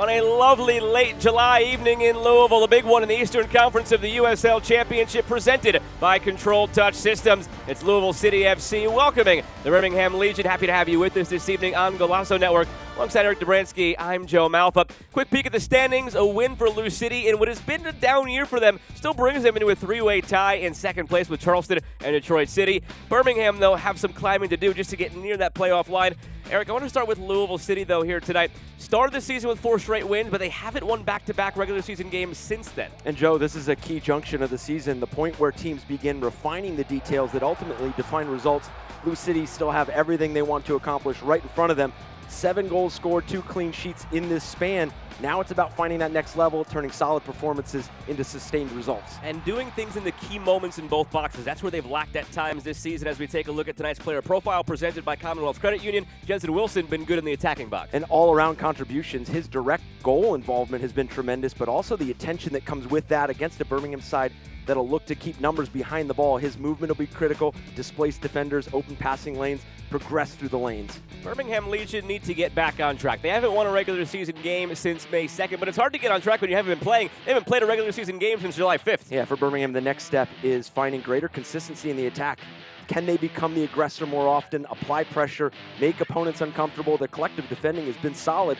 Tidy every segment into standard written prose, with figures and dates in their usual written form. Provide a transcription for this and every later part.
on a lovely late July evening in Louisville, the big one in the Eastern Conference of the USL Championship, presented by Controlled Touch Systems. It's Louisville City FC welcoming the Birmingham Legion. Happy to have you with us this evening on Golazo Network. Alongside Eric Dobransky, I'm Joe Malfa. Quick peek at the standings. A win for Lou City in what has been a down year for them still brings them into a three-way tie in second place with Charleston and Detroit City. Birmingham, though, have some climbing to do just to get near that playoff line. Eric, I want to start with Louisville City, though, here tonight. Started the season with 4 straight wins, but they haven't won back-to-back regular season games since then. And, Joe, this is a key junction of the season, the point where teams begin refining the details that ultimately define results. Lou City still have everything they want to accomplish right in front of them. 7 goals scored, 2 clean sheets in this span. Now it's about finding that next level, turning solid performances into sustained results. And doing things in the key moments in both boxes. That's where they've lacked at times this season as we take a look at tonight's player profile presented by Commonwealth Credit Union. Jensen Wilson been good in the attacking box. And all-around contributions. His direct goal involvement has been tremendous, but also the attention that comes with that against a Birmingham side that'll look to keep numbers behind the ball. His movement will be critical, displace defenders, open passing lanes, progress through the lanes. Birmingham Legion need to get back on track. They haven't won a regular season game since May 2nd, but it's hard to get on track when you haven't been playing. They haven't played a regular season game since July 5th. Yeah, for Birmingham, the next step is finding greater consistency in the attack. Can they become the aggressor more often, apply pressure, make opponents uncomfortable? Their collective defending has been solid,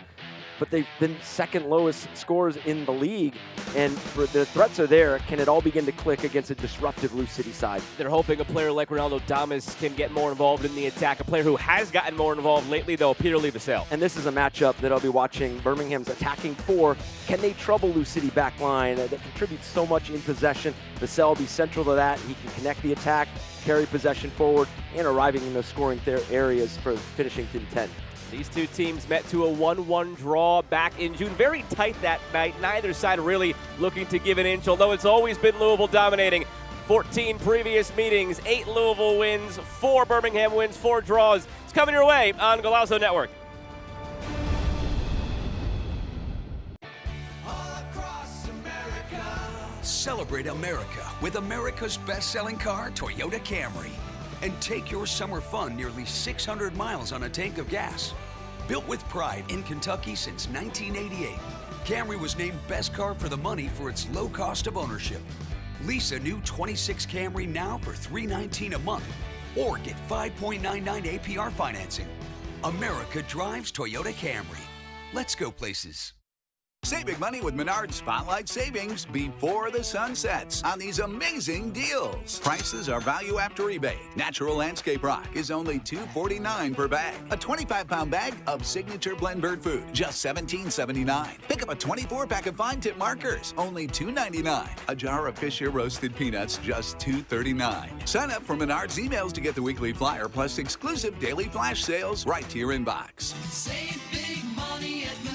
but they've been second lowest scorers in the league, and the threats are there. Can it all begin to click against a disruptive Lou City side? They're hoping a player like Ronaldo Damas can get more involved in the attack. A player who has gotten more involved lately, though, Peter Leibesel. And this is a matchup that I'll be watching. Birmingham's attacking 4. Can they trouble Lou City back line that contributes so much in possession? Vassell will be central to that. He can connect the attack, carry possession forward, and arriving in those scoring areas for finishing to the 10. These two teams met to a 1-1 draw back in June. Very tight that night. Neither side really looking to give an inch, although it's always been Louisville dominating. 14 previous meetings, 8 Louisville wins, 4 Birmingham wins, 4 draws. It's coming your way on Golazo Network. Celebrate America with America's best-selling car, Toyota Camry. And take your summer fun nearly 600 miles on a tank of gas. Built with pride in Kentucky since 1988, Camry was named Best Car for the Money for its low cost of ownership. Lease a new 26 Camry now for $319 a month, or get 5.99 APR financing. America drives Toyota Camry. Let's go places. Save big money with Menards Spotlight Savings before the sun sets on these amazing deals. Prices are value after rebate. Natural Landscape Rock is only $2.49 per bag. A 25-pound bag of Signature Blend Bird Food, just $17.79. Pick up a 24-pack of Fine Tip Markers, only $2.99. A jar of Fisher Roasted Peanuts, just $2.39. Sign up for Menards emails to get the weekly flyer plus exclusive daily flash sales right to your inbox. Save big money at Menards.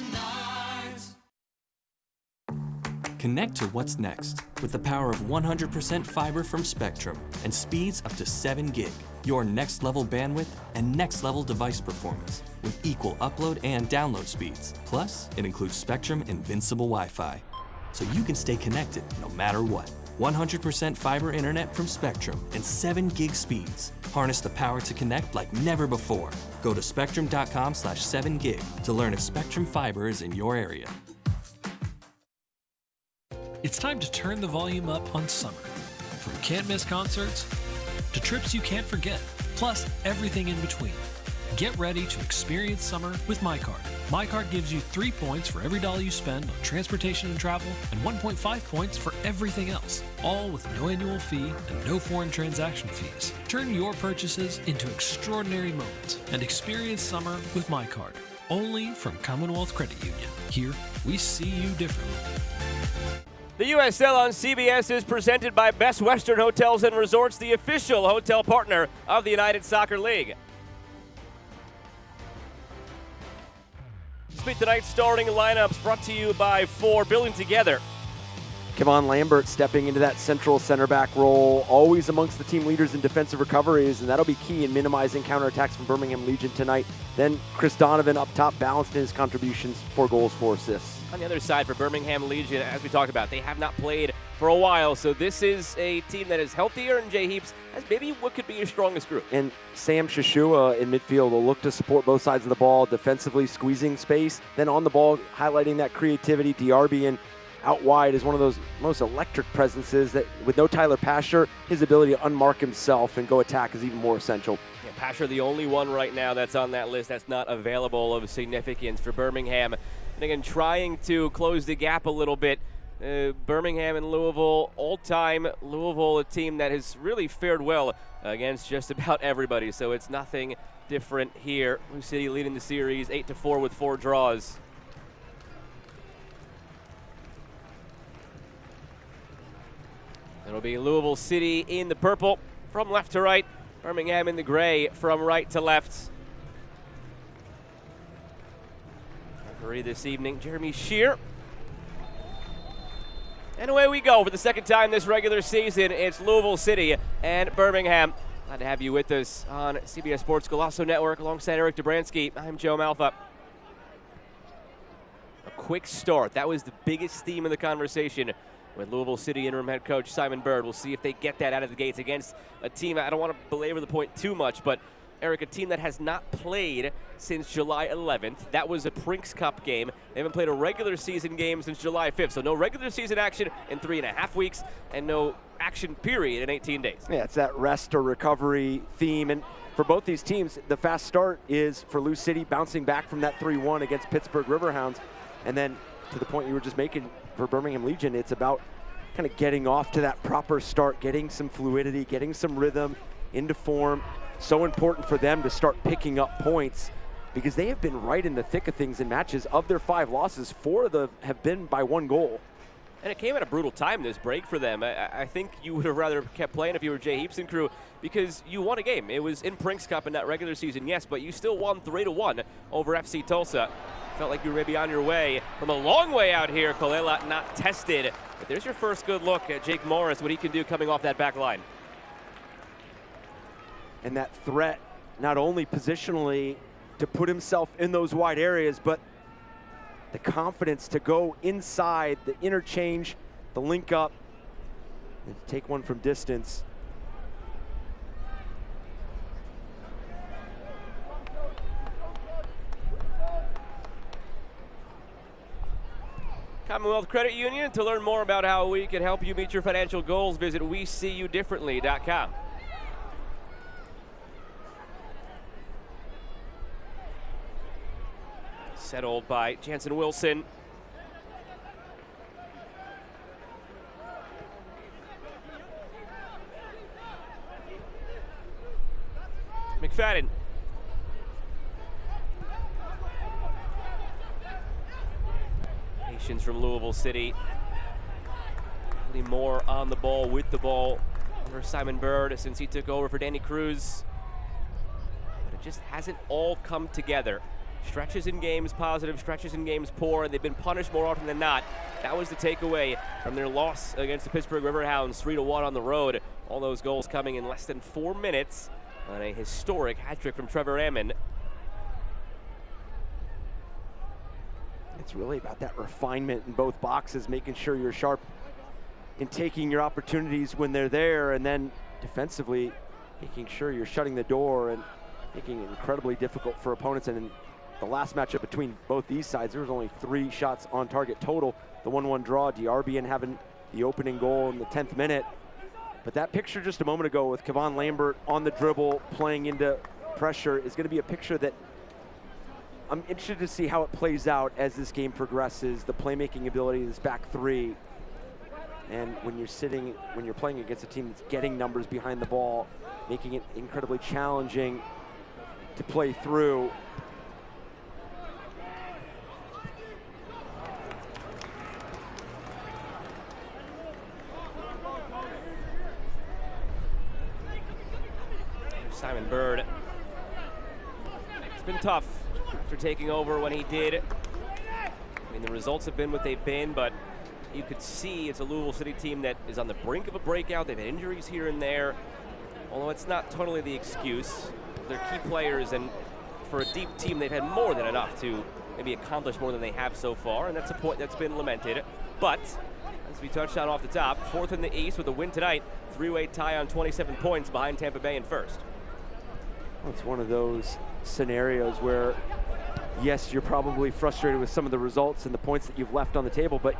Connect to what's next with the power of 100% fiber from Spectrum and speeds up to 7 gig. Your next level bandwidth and next level device performance with equal upload and download speeds. Plus, it includes Spectrum Invincible Wi-Fi, so you can stay connected no matter what. 100% fiber internet from Spectrum and 7 gig speeds. Harness the power to connect like never before. Go to spectrum.com/7gig to learn if Spectrum Fiber is in your area. It's time to turn the volume up on summer. From can't-miss concerts to trips you can't forget, plus everything in between. Get ready to experience summer with MyCard. MyCard gives you 3 points for every dollar you spend on transportation and travel, and 1.5 points for everything else, all with no annual fee and no foreign transaction fees. Turn your purchases into extraordinary moments and experience summer with MyCard. Only from Commonwealth Credit Union. Here, we see you differently. The USL on CBS is presented by Best Western Hotels and Resorts, the official hotel partner of the United Soccer League. Speak tonight's starting lineups brought to you by 4 Building Together. Kevon Lambert stepping into that central center back role, always amongst the team leaders in defensive recoveries, and that'll be key in minimizing counterattacks from Birmingham Legion tonight. Then Chris Donovan up top, balanced in his contributions, 4 goals, 4 assists. On the other side for Birmingham Legion, as we talked about, they have not played for a while, so this is a team that is healthier, and Jay Heaps has maybe what could be your strongest group. And Sam Shashua in midfield will look to support both sides of the ball, defensively squeezing space, then on the ball highlighting that creativity. Diarbian out wide is one of those most electric presences that, with no Tyler Pasher, his ability to unmark himself and go attack is even more essential. Yeah, Pasher, the only one right now that's on that list that's not available of significance for Birmingham. And again, trying to close the gap a little bit. Birmingham and Louisville, all-time Louisville, a team that has really fared well against just about everybody. So it's nothing different here. Blue City leading the series 8-4 with 4 draws. It'll be Louisville City in the purple from left to right. Birmingham in the gray from right to left. Referee this evening, Jeremy Shear. And away we go for the second time this regular season. It's Louisville City and Birmingham. Glad to have you with us on CBS Sports Golasso Network alongside Eric Dobransky. I'm Joe Malfa. A quick start. That was the biggest theme in the conversation with Louisville City interim head coach Simon Bird. We'll see if they get that out of the gates against a team, I don't want to belabor the point too much, but Eric, a team that has not played since July 11th. That was a Prinks Cup game. They haven't played a regular season game since July 5th. So no regular season action in 3.5 weeks and no action period in 18 days. Yeah, it's that rest or recovery theme. And for both these teams, the fast start is for Lou City bouncing back from that 3-1 against Pittsburgh Riverhounds. And then to the point you were just making for Birmingham Legion, it's about kind of getting off to that proper start, getting some fluidity, getting some rhythm into form. So important for them to start picking up points because they have been right in the thick of things in matches. Of their 5 losses, 4 of them have been by 1 goal. And it came at a brutal time, this break for them. I think you would have rather kept playing if you were Jay Heaps and crew because you won a game. It was in Prinks Cup in that regular season, yes, but you still won 3-1 over FC Tulsa. Felt like you were maybe on your way from a long way out here. Kolela not tested. But there's your first good look at Jake Morris, what he can do coming off that back line. And that threat, not only positionally to put himself in those wide areas, but the confidence to go inside, the interchange, the link up, and take one from distance. Commonwealth Credit Union. To learn more about how we can help you meet your financial goals, visit WeSeeYouDifferently.com. Settled by Jansen Wilson. McFadden. Patience from Louisville City. Really more on the ball, with the ball under Simon Bird since he took over for Danny Cruz. But it just hasn't all come together. Stretches in games positive, stretches in games poor, and they've been punished more often than not. That was the takeaway from their loss against the Pittsburgh Riverhounds, 3-1 on the road. All those goals coming in less than 4 minutes on a historic hat trick from Trevor Ammon. It's really about that refinement in both boxes, making sure you're sharp in taking your opportunities when they're there, and then defensively making sure you're shutting the door and making it incredibly difficult for opponents. And in the last matchup between both these sides, there was only 3 shots on target total. The 1-1 draw, Diarbian having the opening goal in the 10th minute. But that picture just a moment ago with Kevon Lambert on the dribble, playing into pressure, is going to be a picture that I'm interested to see how it plays out as this game progresses, the playmaking ability of this back 3. And when you're playing against a team that's getting numbers behind the ball, making it incredibly challenging to play through. Simon Bird. It's been tough after taking over when he did. I mean, the results have been what they've been, but you could see it's a Louisville City team that is on the brink of a breakout. They've had injuries here and there, although it's not totally the excuse. They're key players, and for a deep team, they've had more than enough to maybe accomplish more than they have so far, and that's a point that's been lamented. But as we touched on off the top, 4th in the East with a win tonight, 3-way tie on 27 points behind Tampa Bay in 1st. Well, it's one of those scenarios where, yes, you're probably frustrated with some of the results and the points that you've left on the table, but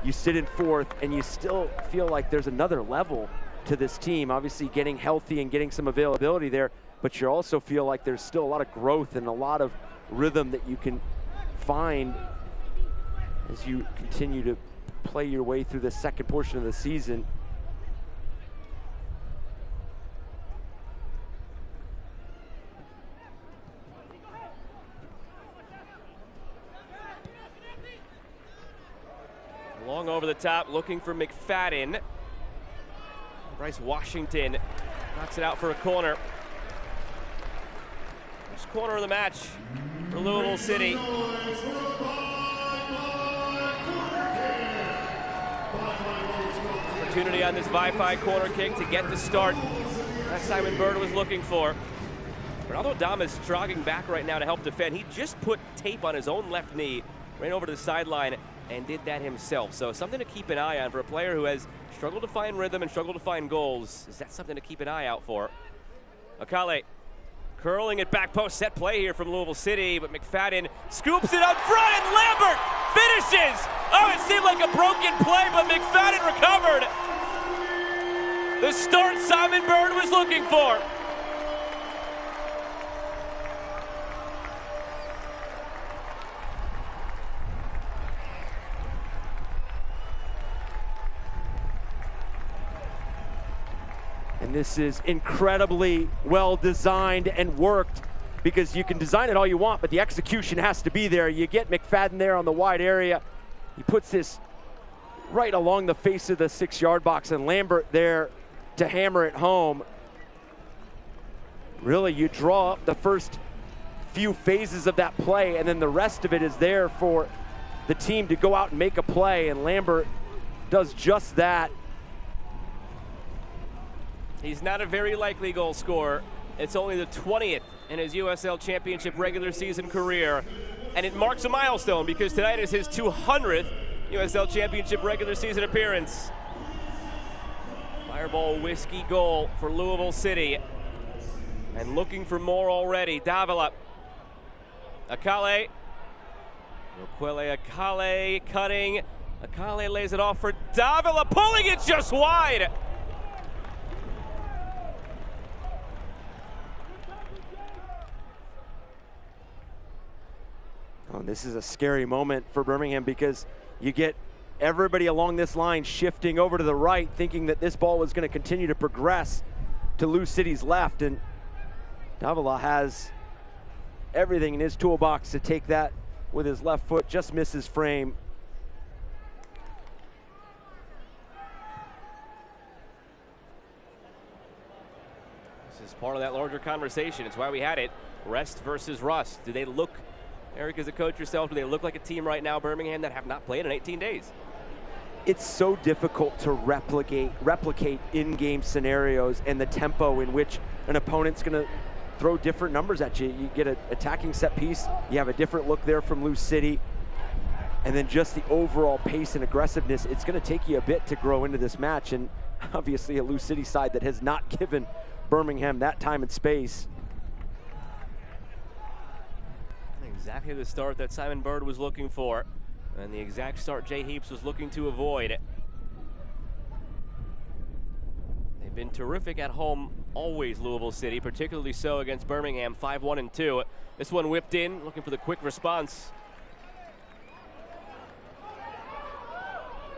you sit in 4th and you still feel like there's another level to this team. Obviously getting healthy and getting some availability there, but you also feel like there's still a lot of growth and a lot of rhythm that you can find as you continue to play your way through the second portion of the season. Long over the top, looking for McFadden. Bryce Washington knocks it out for a corner. First corner of the match for Louisville City. Opportunity on this Wi-Fi corner kick to get the start that Simon Bird was looking for. Ronaldo Damas jogging back right now to help defend. He just put tape on his own left knee, ran over to the sideline, and did that himself. So something to keep an eye on for a player who has struggled to find rhythm and struggled to find goals. Is that something to keep an eye out for? Akale curling it back post, set play here from Louisville City, but McFadden scoops it up front and Lambert finishes! Oh, it seemed like a broken play, but McFadden recovered. The start Simon Bird was looking for. And this is incredibly well designed and worked, because you can design it all you want, but the execution has to be there. You get McFadden there on the wide area. He puts this right along the face of the 6-yard box, and Lambert there to hammer it home. Really, you draw up the first few phases of that play, and then the rest of it is there for the team to go out and make a play, and Lambert does just that. He's not a very likely goal scorer. It's only the 20th in his USL Championship regular season career, and it marks a milestone because tonight is his 200th USL Championship regular season appearance. Fireball whiskey goal for Louisville City, and looking for more already. Davila, Akale, Akale cutting. Akale lays it off for Davila, pulling it just wide. Oh, this is a scary moment for Birmingham, because you get everybody along this line shifting over to the right, thinking that this ball was going to continue to progress to Lou City's left, and Davila has everything in his toolbox to take that with his left foot, just misses frame. This is part of that larger conversation. It's why we had it. Rest versus rust. Do they look, Eric, as a coach yourself, do they look like a team right now, Birmingham, that have not played in 18 days? It's so difficult to replicate in-game scenarios and the tempo in which an opponent's going to throw different numbers at you. You get an attacking set piece, you have a different look there from Lou City, and then just the overall pace and aggressiveness. It's going to take you a bit to grow into this match, and obviously a Lou City side that has not given Birmingham that time and space. Exactly the start that Simon Bird was looking for, and the exact start Jay Heaps was looking to avoid. They've been terrific at home always, Louisville City, particularly so against Birmingham, 5-1-2. This one whipped in, looking for the quick response.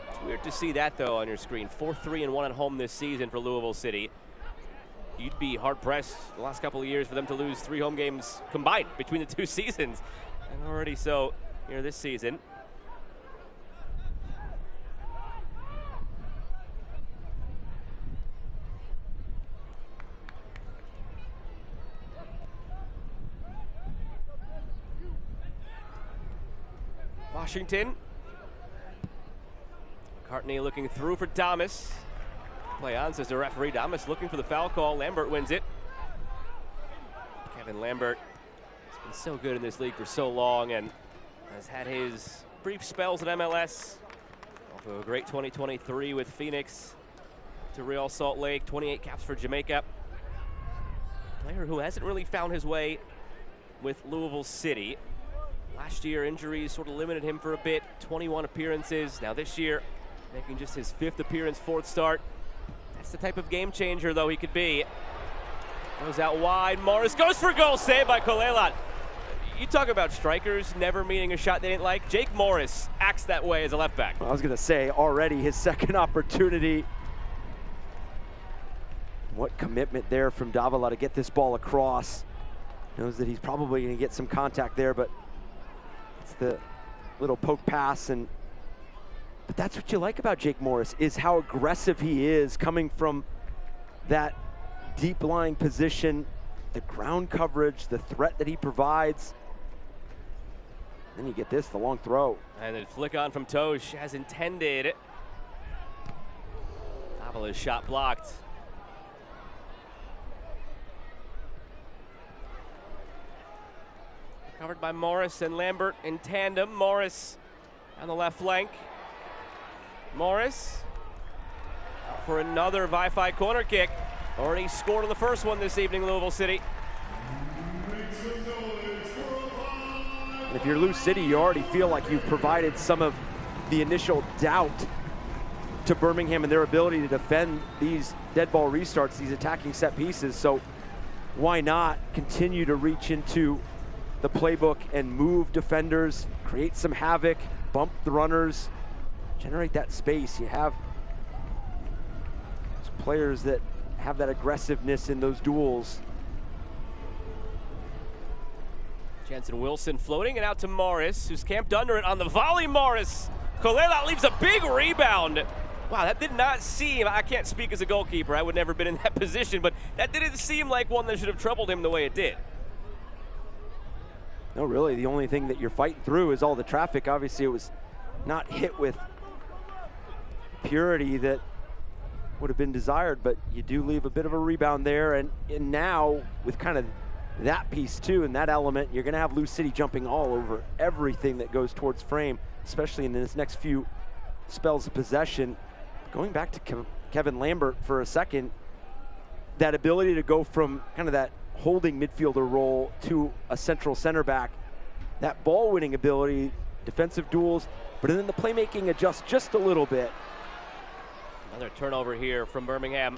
It's weird to see that, though, on your screen. 4-3-1 at home this season for Louisville City. You'd be hard-pressed the last couple of years for them to lose 3 home games combined between the 2 seasons, and already so here this season. Washington. McCartney looking through for Damas. Play on, says the referee. Damas looking for the foul call. Lambert wins it. Kevin Lambert has been so good in this league for so long, and has had his brief spells at MLS. Off of a great 2023 with Phoenix to Real Salt Lake, 28 caps for Jamaica. Player who hasn't really found his way with Louisville City. Last year, injuries sort of limited him for a bit, 21 appearances. Now this year, making just his 5th appearance, 4th start. That's the type of game changer, though, he could be. Goes out wide, Morris goes for goal, saved by Kolelat. You talk about strikers never meeting a shot they didn't like. Jake Morris acts that way as a left back. I was gonna say, already his 2nd opportunity. What commitment there from Davila to get this ball across. Knows that he's probably gonna get some contact there, but it's the little poke pass. But that's what you like about Jake Morris, is how aggressive he is coming from that deep lying position, the ground coverage, the threat that he provides. Then you get this, the long throw. And then flick on from Tosh as intended. Davila's shot blocked. Covered by Morris and Lambert in tandem. Morris on the left flank. Morris out for another Wi-Fi corner kick. Already scored on the first one this evening, Louisville City. And if you're Lou City, you already feel like you've provided some of the initial doubt to Birmingham and their ability to defend these dead ball restarts, these attacking set pieces. So why not continue to reach into the playbook and move defenders, create some havoc, bump the runners, generate that space. You have players that have that aggressiveness in those duels. Jansen Wilson floating it out to Morris, who's camped under it on the volley. Morris. Kolelat leaves a big rebound. Wow, that did not seem, I can't speak as a goalkeeper, I would never been in that position, but that didn't seem like one that should have troubled him the way it did. No, really, the only thing that you're fighting through is all the traffic. Obviously, it was not hit with purity that would have been desired, but you do leave a bit of a rebound there. And now, with kind of that piece too, and that element, you're gonna have Lou City jumping all over everything that goes towards frame, especially in this next few spells of possession. Going back to Kevin Lambert for a second, that ability to go from kind of that holding midfielder role to a central center back, that ball winning ability, defensive duels, but then the playmaking adjusts just a little bit. Another turnover here from Birmingham.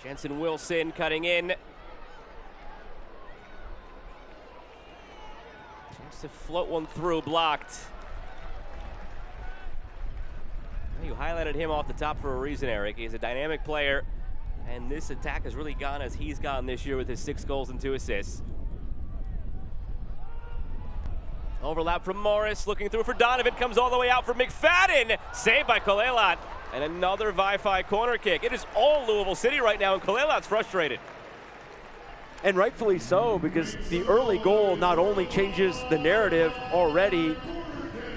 Jansen Wilson cutting in. Chance to float one through, blocked. You highlighted him off the top for a reason, Eric. He's a dynamic player, and this attack has really gone as he's gone this year with his 6 goals and 2 assists. Overlap from Morris, looking through for Donovan, comes all the way out for McFadden. Saved by Kolelat. And another Wi-Fi corner kick. It is all Louisville City right now, and Kolelat's frustrated. And rightfully so, because the early goal not only changes the narrative already,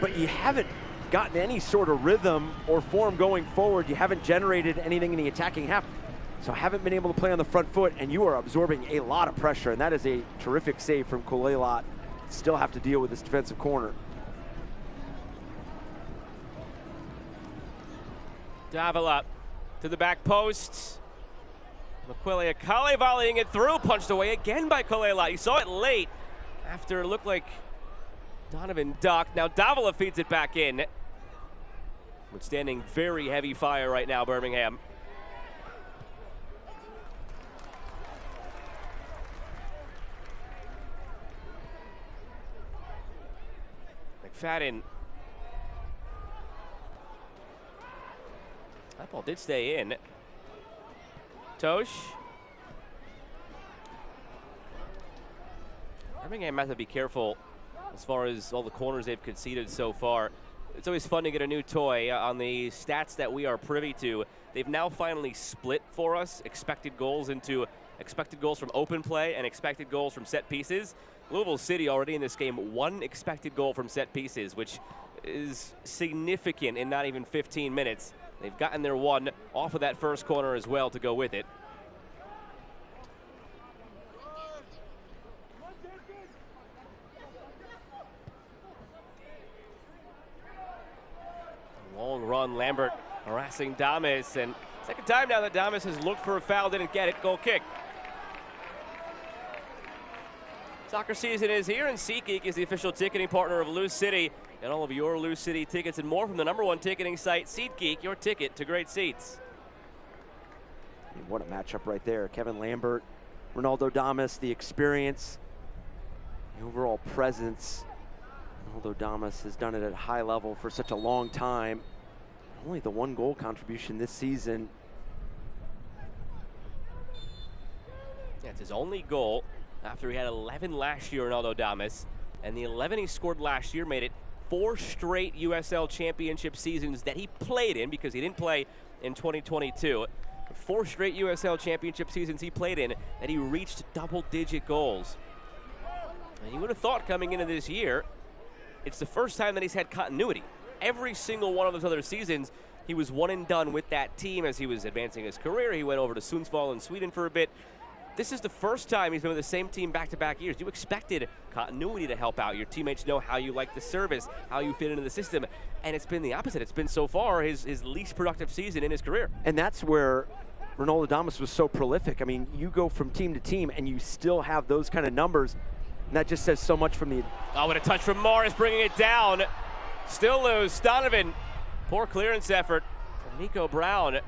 but you haven't gotten any sort of rhythm or form going forward. You haven't generated anything in the attacking half. So haven't been able to play on the front foot, and you are absorbing a lot of pressure, and that is a terrific save from Kolelat. Still have to deal with this defensive corner. Davila to the back post. Makwele Akale volleying it through, punched away again by Kolelat. You saw it late after it looked like Donovan ducked. Now Davila feeds it back in. Withstanding very heavy fire right now, Birmingham. McFadden. That ball did stay in. Tosh. Birmingham has to be careful as far as all the corners they've conceded so far. It's always fun to get a new toy. On the stats that we are privy to, they've now finally split for us expected goals into expected goals from open play and expected goals from set pieces. Louisville City already in this game 1 expected goal from set pieces, which is significant in not even 15 minutes. They've gotten their 1 off of that first corner as well to go with it. run. Lambert harassing Damas, and second time now that Damas has looked for a foul, didn't get it. Goal kick. Soccer season is here, and SeatGeek is the official ticketing partner of Lou City. Get all of your Lou City tickets and more from the #1 ticketing site, SeatGeek, your ticket to great seats. I mean, what a matchup right there. Kevin Lambert, Ronaldo Damas, the experience, the overall presence. Ronaldo Damas has done it at a high level for such a long time. Only the 1 goal contribution this season. Yeah, it's his only goal after he had 11 last year, Ronaldo Damas. And the 11 he scored last year made it 4 straight USL Championship seasons that he played in, because he didn't play in 2022. 4 straight USL Championship seasons he played in that he reached double-digit goals. And you would have thought coming into this year, it's the first time that he's had continuity. Every single one of those other seasons, he was one and done with that team as he was advancing his career. He went over to Sundsvall in Sweden for a bit. This is the first time he's been with the same team back-to-back years. You expected continuity to help out. Your teammates know how you like the service, how you fit into the system, and it's been the opposite. It's been so far his least productive season in his career. And that's where Ronaldo Damas was so prolific. I mean, you go from team to team and you still have those kind of numbers, and that just says so much from the... Oh, what a touch from Morris, bringing it down. Still loose. Donovan, poor clearance effort from Nico Brown.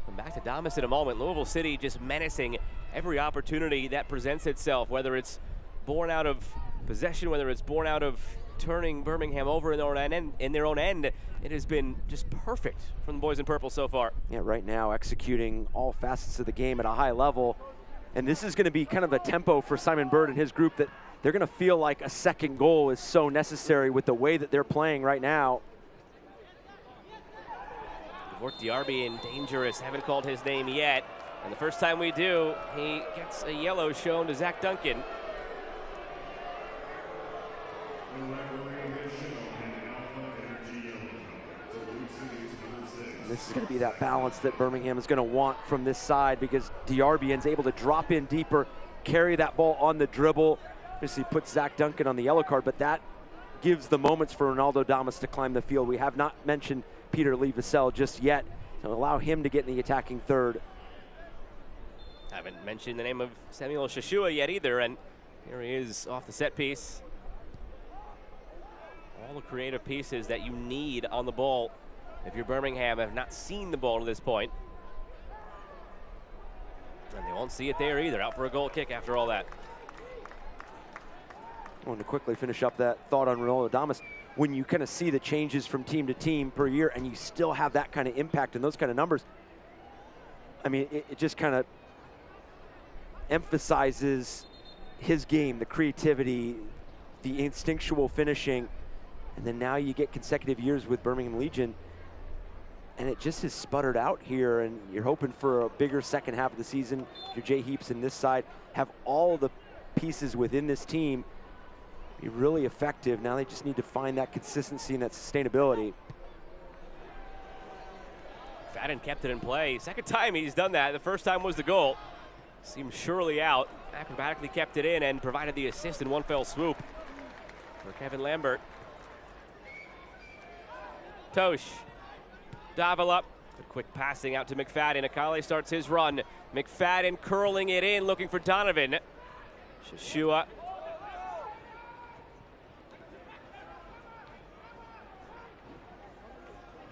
Come back to Damas in a moment. Louisville City just menacing every opportunity that presents itself, whether it's born out of possession, whether it's born out of turning Birmingham over in their own end. It has been just perfect from the boys in purple so far. Yeah, right now executing all facets of the game at a high level. And this is going to be kind of a tempo for Simon Bird and his group that they're going to feel like a second goal is so necessary with the way that they're playing right now. Work Diarby in dangerous, haven't called his name yet. And the first time we do, he gets a yellow shown to Zach Duncan. This is going to be that balance that Birmingham is going to want from this side, because Diarbian's able to drop in deeper, carry that ball on the dribble. Obviously puts Zach Duncan on the yellow card, but that gives the moments for Ronaldo Damas to climb the field. We have not mentioned Peter Lee-Vassell just yet, to allow him to get in the attacking third. Haven't mentioned the name of Samuel Shashua yet either, and here he is off the set piece. All the creative pieces that you need on the ball if you're Birmingham have not seen the ball to this point. And they won't see it there either. Out for a goal kick after all that. I want to quickly finish up that thought on Ronaldo Damas. When you kind of see the changes from team to team per year and you still have that kind of impact and those kind of numbers, I mean, it just kind of emphasizes his game, the creativity, the instinctual finishing, and then now you get consecutive years with Birmingham Legion, and it just has sputtered out here, and you're hoping for a bigger second half of the season. Your Jay Heaps in this side have all the pieces within this team be really effective. Now they just need to find that consistency and that sustainability. Fadden kept it in play. Second time he's done that. The first time was the goal. Seemed surely out. Acrobatically kept it in and provided the assist in one fell swoop for Kevin Lambert. Tosh. Davila. Quick passing out to McFadden. Akale starts his run. McFadden curling it in, looking for Donovan. Shashua.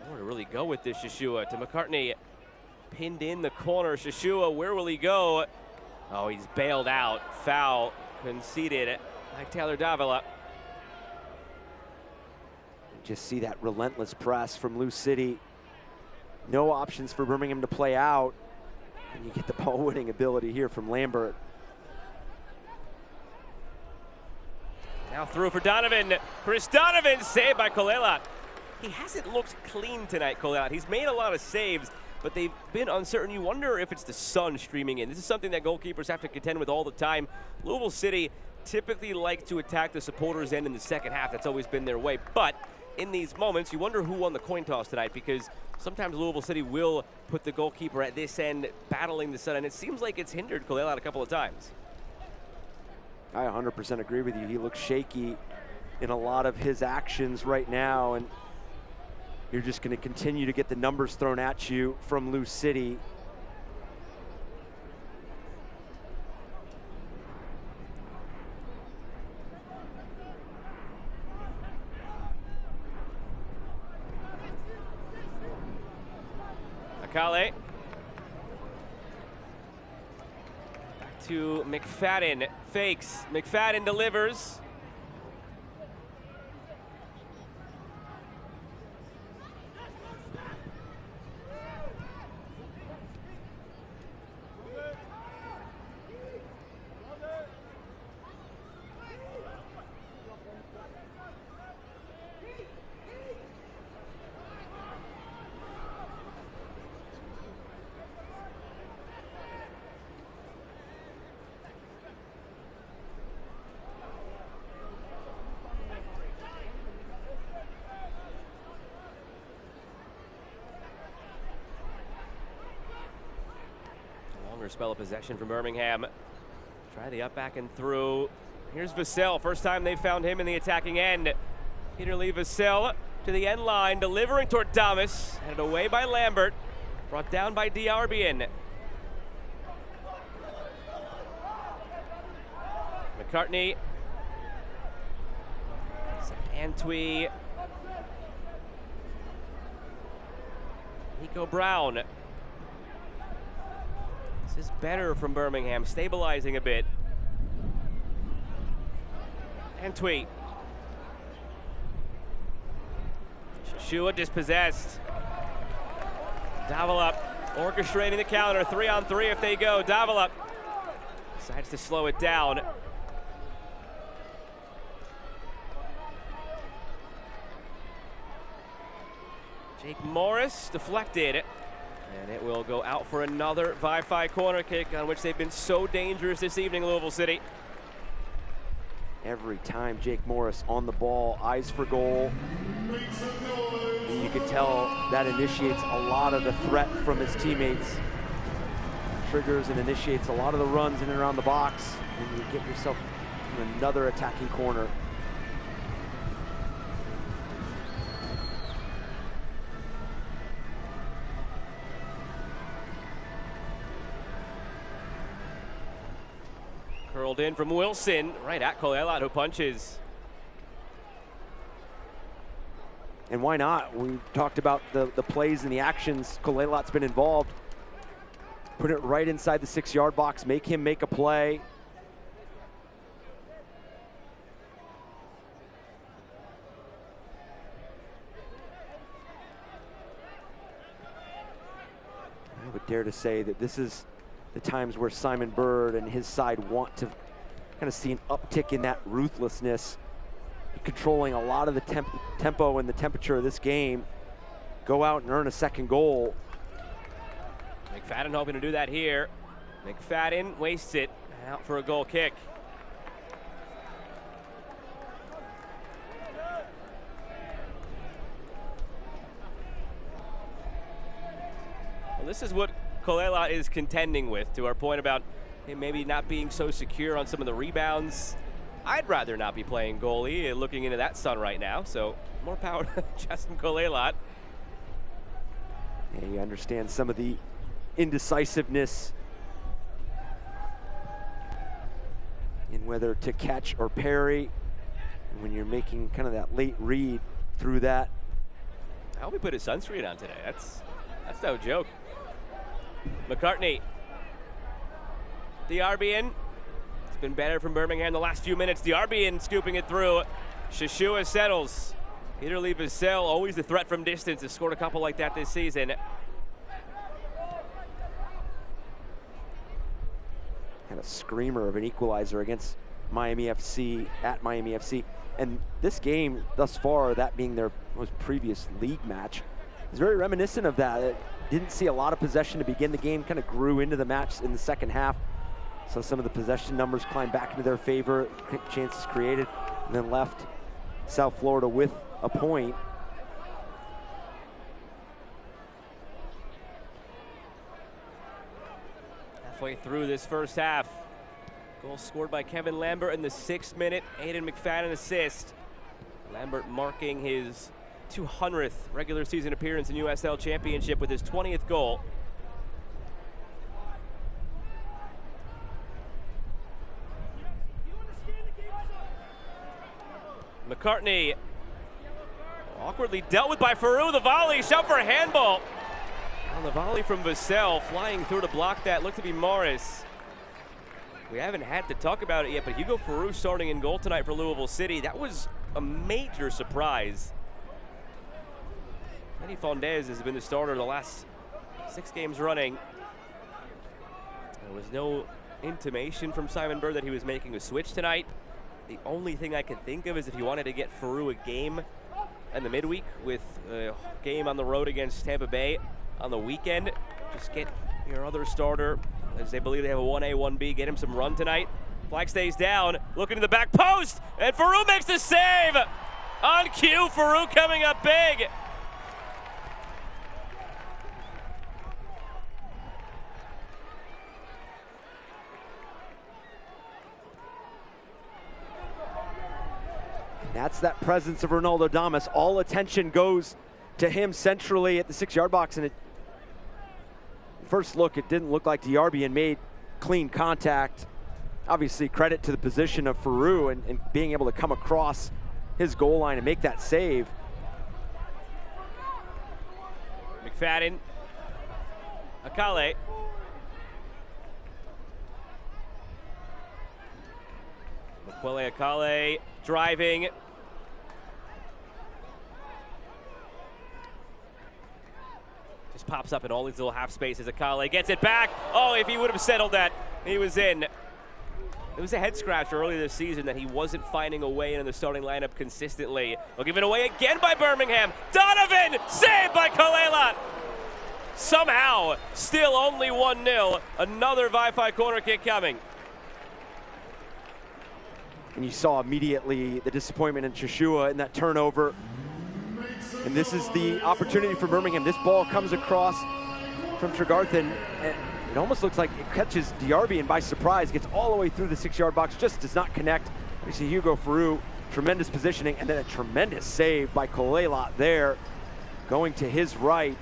Where to really go with this, Shashua? To McCartney. Pinned in the corner. Shashua, where will he go? Oh, he's bailed out. Foul conceded by Taylor Davila. Just see that relentless press from Lou City. No options for Birmingham to play out. And you get the ball winning ability here from Lambert. Now through for Donovan. Chris Donovan, saved by Kolelat. He hasn't looked clean tonight, Kolelat. He's made a lot of saves, but they've been uncertain. You wonder if it's the sun streaming in. This is something that goalkeepers have to contend with all the time. Louisville City typically like to attack the supporters' end in the second half. That's always been their way. But in these moments, you wonder who won the coin toss tonight, because sometimes Louisville City will put the goalkeeper at this end battling the sun, and it seems like it's hindered Kolelat a couple of times. I 100% agree with you. He looks shaky in a lot of his actions right now, and you're just going to continue to get the numbers thrown at you from Lou City. Akale. Back to McFadden. Fakes. McFadden delivers. Spell of possession from Birmingham. Try the up, back, and through. Here's Vassell. First time they found him in the attacking end. Peter Lee Vassell to the end line, delivering toward Damas. Headed away by Lambert. Brought down by Diarbian. McCartney. Antwi. Nico Brown. This is better from Birmingham, stabilizing a bit. Antwi. Shua dispossessed. Davila orchestrating the counter, 3-on-3 if they go. Davila decides to slow it down. Jake Morris deflected. And it will go out for another Wi-Fi corner kick on which they've been so dangerous this evening, Louisville City. Every time Jake Morris on the ball, eyes for goal. And you can tell that initiates a lot of the threat from his teammates. Triggers and initiates a lot of the runs in and around the box. And you get yourself in another attacking corner. Curled in from Wilson, right at Coelho, who punches. And why not? We've talked about the plays and the actions. Coelho's been involved. Put it right inside the 6-yard box, make him make a play. I would dare to say that this is the times where Simon Bird and his side want to kind of see an uptick in that ruthlessness, controlling a lot of the tempo and the temperature of this game. Go out and earn a second goal. McFadden hoping to do that here. McFadden wastes it, out for a goal kick. Well, this is what Coelho is contending with, to our point about him maybe not being so secure on some of the rebounds. I'd rather not be playing goalie and looking into that sun right now, so more power to Justin Coelho. Yeah, you understand some of the indecisiveness in whether to catch or parry, and when you're making kind of that late read through that. I hope he put his sunscreen on today. That's no joke. McCartney. Diarbian. It's been better from Birmingham the last few minutes. Diarbian scooping it through. Shashua settles. Peter Lee Vassell, always the threat from distance, has scored a couple like that this season. Had a screamer of an equalizer against Miami FC at Miami FC. And this game thus far, that being their most previous league match, is very reminiscent of that. It didn't see a lot of possession to begin the game, kind of grew into the match in the second half. So some of the possession numbers climbed back into their favor, chances created, and then left South Florida with a point. Halfway through this first half. Goal scored by Kevin Lambert in the 6th minute. Aiden McFadden assist. Lambert marking his 200th regular season appearance in USL Championship with his 20th goal. McCartney awkwardly dealt with by Faroux. The volley, shot for a handball. On the volley from Vassell, flying through to block that, looked to be Morris. We haven't had to talk about it yet, but Hugo Faroux starting in goal tonight for Louisville City. That was a major surprise. Eddie Fondez has been the starter the last 6 games running. There was no intimation from Simon Bird that he was making a switch tonight. The only thing I can think of is if you wanted to get Faroux a game in the midweek with a game on the road against Tampa Bay on the weekend, just get your other starter, as they believe they have a 1A, 1B, get him some run tonight. Flag stays down, looking to the back post, and Faroux makes the save! On cue, Faroux coming up big! That's that presence of Ronaldo Damas. All attention goes to him centrally at the 6-yard box, and at first look, it didn't look like Diarby and made clean contact. Obviously, credit to the position of Faroux and being able to come across his goal line and make that save. McFadden, Akale. Makwele Akale driving. Just pops up in all these little half spaces. Akale gets it back. Oh, if he would have settled that, he was in. It was a head scratch earlier this season that he wasn't finding a way in the starting lineup consistently. They'll give it away again by Birmingham. Donovan, saved by Kalela. Somehow, still only 1-0. Another Wi-Fi corner kick coming. And you saw immediately the disappointment in Joshua in that turnover. And this is the opportunity for Birmingham. This ball comes across from Tregarthen, and it almost looks like it catches Diarby and by surprise, gets all the way through the 6-yard box, just does not connect. We see Hugo Faroux, tremendous positioning, and then a tremendous save by Kolelat there, going to his right.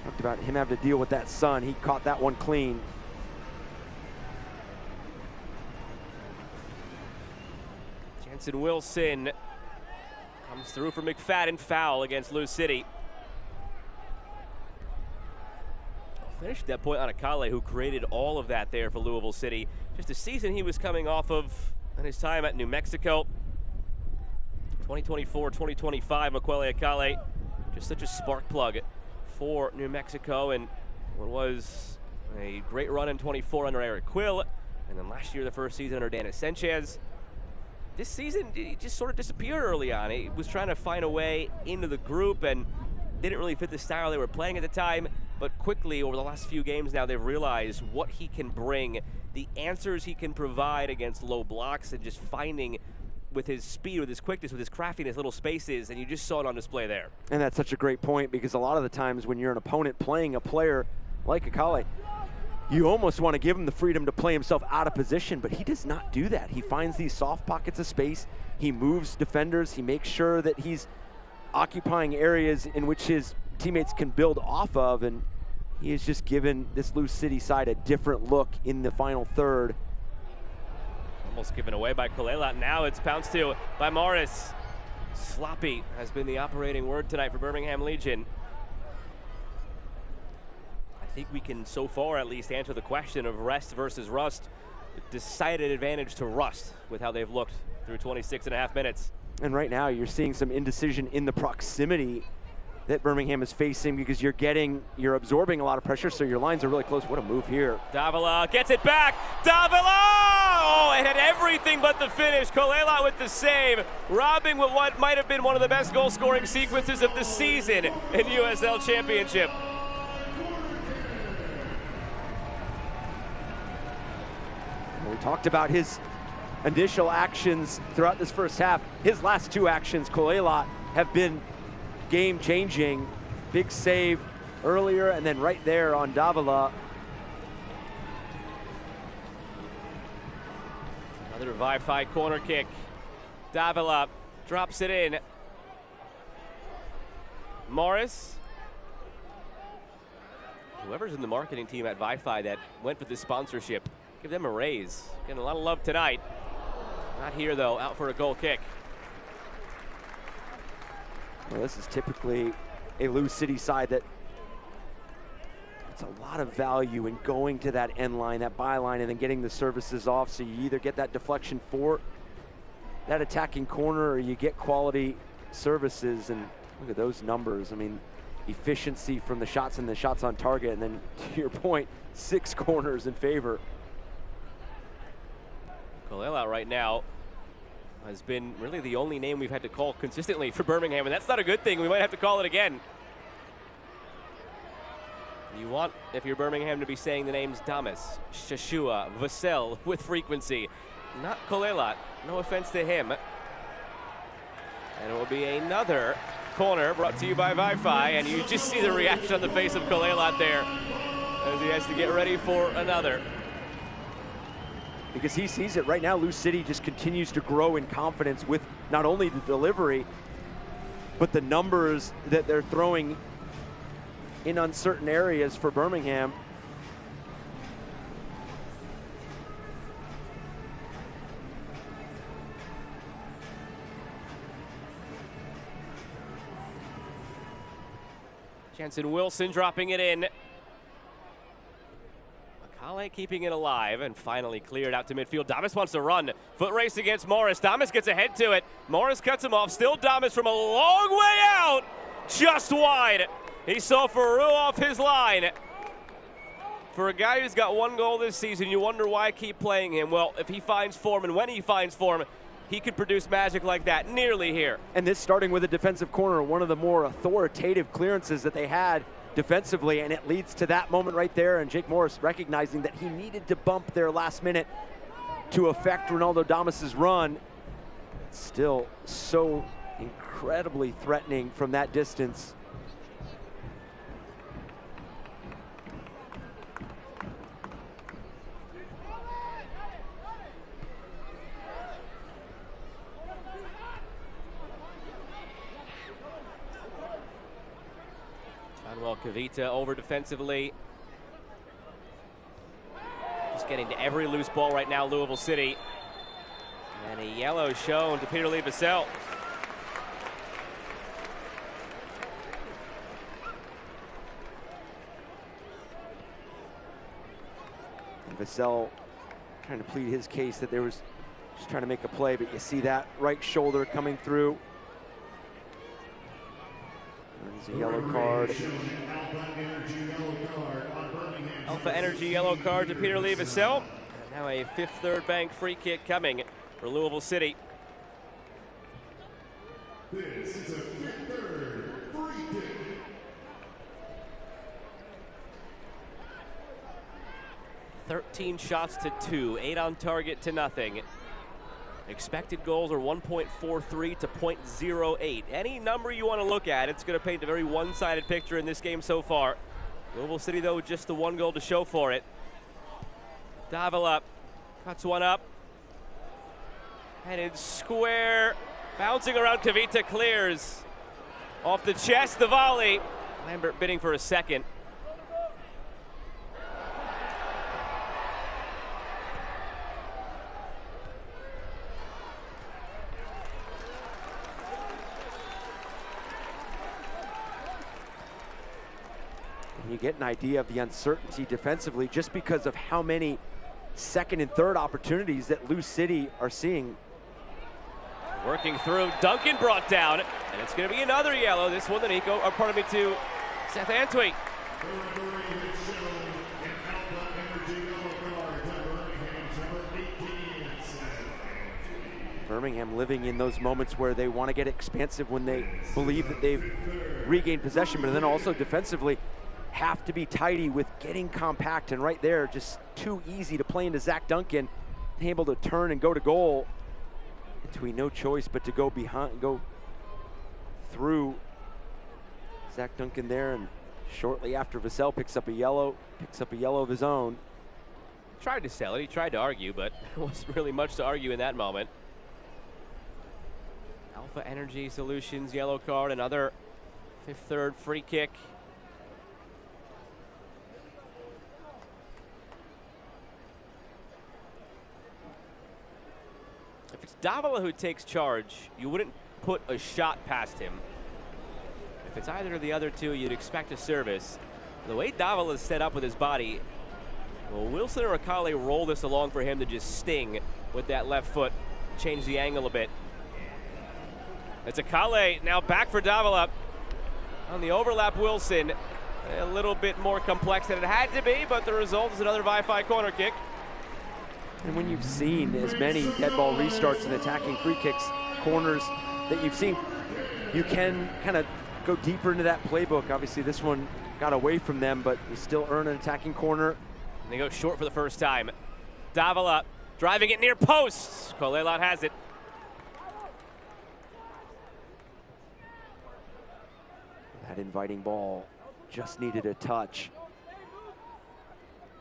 Talked about him having to deal with that sun. He caught that one clean. Jensen Wilson comes through for McFadden, foul against Lou City. Finished that point on Akale, who created all of that there for Louisville City. Just a season he was coming off of in his time at New Mexico. 2024-2025, Makwele Akale, just such a spark plug for New Mexico, and what was a great run in 24 under Eric Quill, and then last year the first season under Dennis Sanchez. This season, he just sort of disappeared early on. He was trying to find a way into the group and didn't really fit the style they were playing at the time, but quickly over the last few games now they've realized what he can bring, the answers he can provide against low blocks, and just finding with his speed, with his quickness, with his craftiness, little spaces, and you just saw it on display there. And that's such a great point, because a lot of the times when you're an opponent playing a player like Akale, you almost want to give him the freedom to play himself out of position, but he does not do that. He finds these soft pockets of space. He moves defenders. He makes sure that he's occupying areas in which his teammates can build off of, and he has just given this Lou City side a different look in the final third. Almost given away by Kolelat. Now it's pounced to by Morris. Sloppy has been the operating word tonight for Birmingham Legion. I think we can, so far at least, answer the question of rest versus rust. Decided advantage to rust with how they've looked through 26.5 minutes. And right now you're seeing some indecision in the proximity that Birmingham is facing, because you're absorbing a lot of pressure, so your lines are really close. What a move here. Davila gets it back. Davila! Oh, it had everything but the finish. Kolelat with the save, robbing with what might have been one of the best goal-scoring sequences of the season in USL Championship. We talked about his initial actions throughout this first half. His last 2 actions, Kolelat, have been game-changing. Big save earlier, and then right there on Davila. Another Wi-Fi corner kick. Davila drops it in. Morris. Whoever's in the marketing team at Wi-Fi that went for this sponsorship, give them a raise. Getting a lot of love tonight. Not here, though. Out for a goal kick. Well, this is typically a Lou City side that it's a lot of value in going to that end line, that byline, and then getting the services off. So you either get that deflection for that attacking corner or you get quality services. And look at those numbers. I mean, efficiency from the shots and the shots on target. And then to your point, 6 corners in favor. Kolela right now has been really the only name we've had to call consistently for Birmingham, and that's not a good thing. We might have to call it again. You want, if you're Birmingham, to be saying the names Damas, Shashua, Vassell with frequency, not Kolela. No offense to him. And it will be another corner brought to you by Wi-Fi, and you just see the reaction on the face of Kolela there as he has to get ready for another. Because he sees it right now. Lou City just continues to grow in confidence with not only the delivery, but the numbers that they're throwing in uncertain areas for Birmingham. Jensen Wilson dropping it in. Makale keeping it alive and finally cleared out to midfield. Damas wants to run. Foot race against Morris. Damas gets ahead to it. Morris cuts him off. Still Damas from a long way out. Just wide. He saw Faru off his line. For a guy who's got 1 goal this season, you wonder why keep playing him. Well, if he finds form and when he finds form, he could produce magic like that nearly here. And this starting with a defensive corner, one of the more authoritative clearances that they had defensively, and it leads to that moment right there, and Jake Morris recognizing that he needed to bump there last minute to affect Ronaldo Damas's run. Still so incredibly threatening from that distance. Kavita over defensively. Just getting to every loose ball right now, Louisville City. And a yellow shown to Peter Lee Vassell. And Vassell trying to plead his case that there was just trying to make a play, but you see that right shoulder coming through. There's a yellow card. Alpha Energy yellow card to Peter Lee Vassell. Now a Fifth Third Bank free kick coming for Louisville City. This is a Fifth Third free kick. "13 shots to 2, 8 on target to nothing. Expected goals are 1.43 to 0.08. Any number you want to look at, it's going to paint a very one-sided picture in this game so far. Louisville City, though, with just the 1 goal to show for it. Davila cuts one up. Headed square. Bouncing around, Kavita clears. Off the chest, the volley. Lambert bidding for a second. You get an idea of the uncertainty defensively just because of how many second and third opportunities that Lou City are seeing. Working through, Duncan brought down, and it's going to be another yellow. This one to Nico, or pardon me, to Seth Antwi. Birmingham living in those moments where they want to get expansive when they believe that they've regained possession, but then also defensively have to be tidy with getting compact, and right there, just too easy to play into Zach Duncan, able to turn and go to goal. Antwi no choice but to go behind, go through Zach Duncan there, and shortly after Vassell picks up a yellow of his own. Tried to sell it, he tried to argue, but there wasn't really much to argue in that moment. Alpha Energy Solutions yellow card, another Fifth third free kick. If it's Davila who takes charge, you wouldn't put a shot past him. If it's either of the other two, you'd expect a service. The way Davila is set up with his body, will Wilson or Akale roll this along for him to just sting with that left foot, change the angle a bit? It's Akale now back for Davila. On the overlap, Wilson, a little bit more complex than it had to be, but the result is another Wi-Fi corner kick. And when you've seen as many dead ball restarts and attacking free kicks, corners that you've seen, you can kind of go deeper into that playbook. Obviously, this one got away from them, but they still earn an attacking corner. And they go short for the first time. Davila driving it near post. Kolelat has it. That inviting ball just needed a touch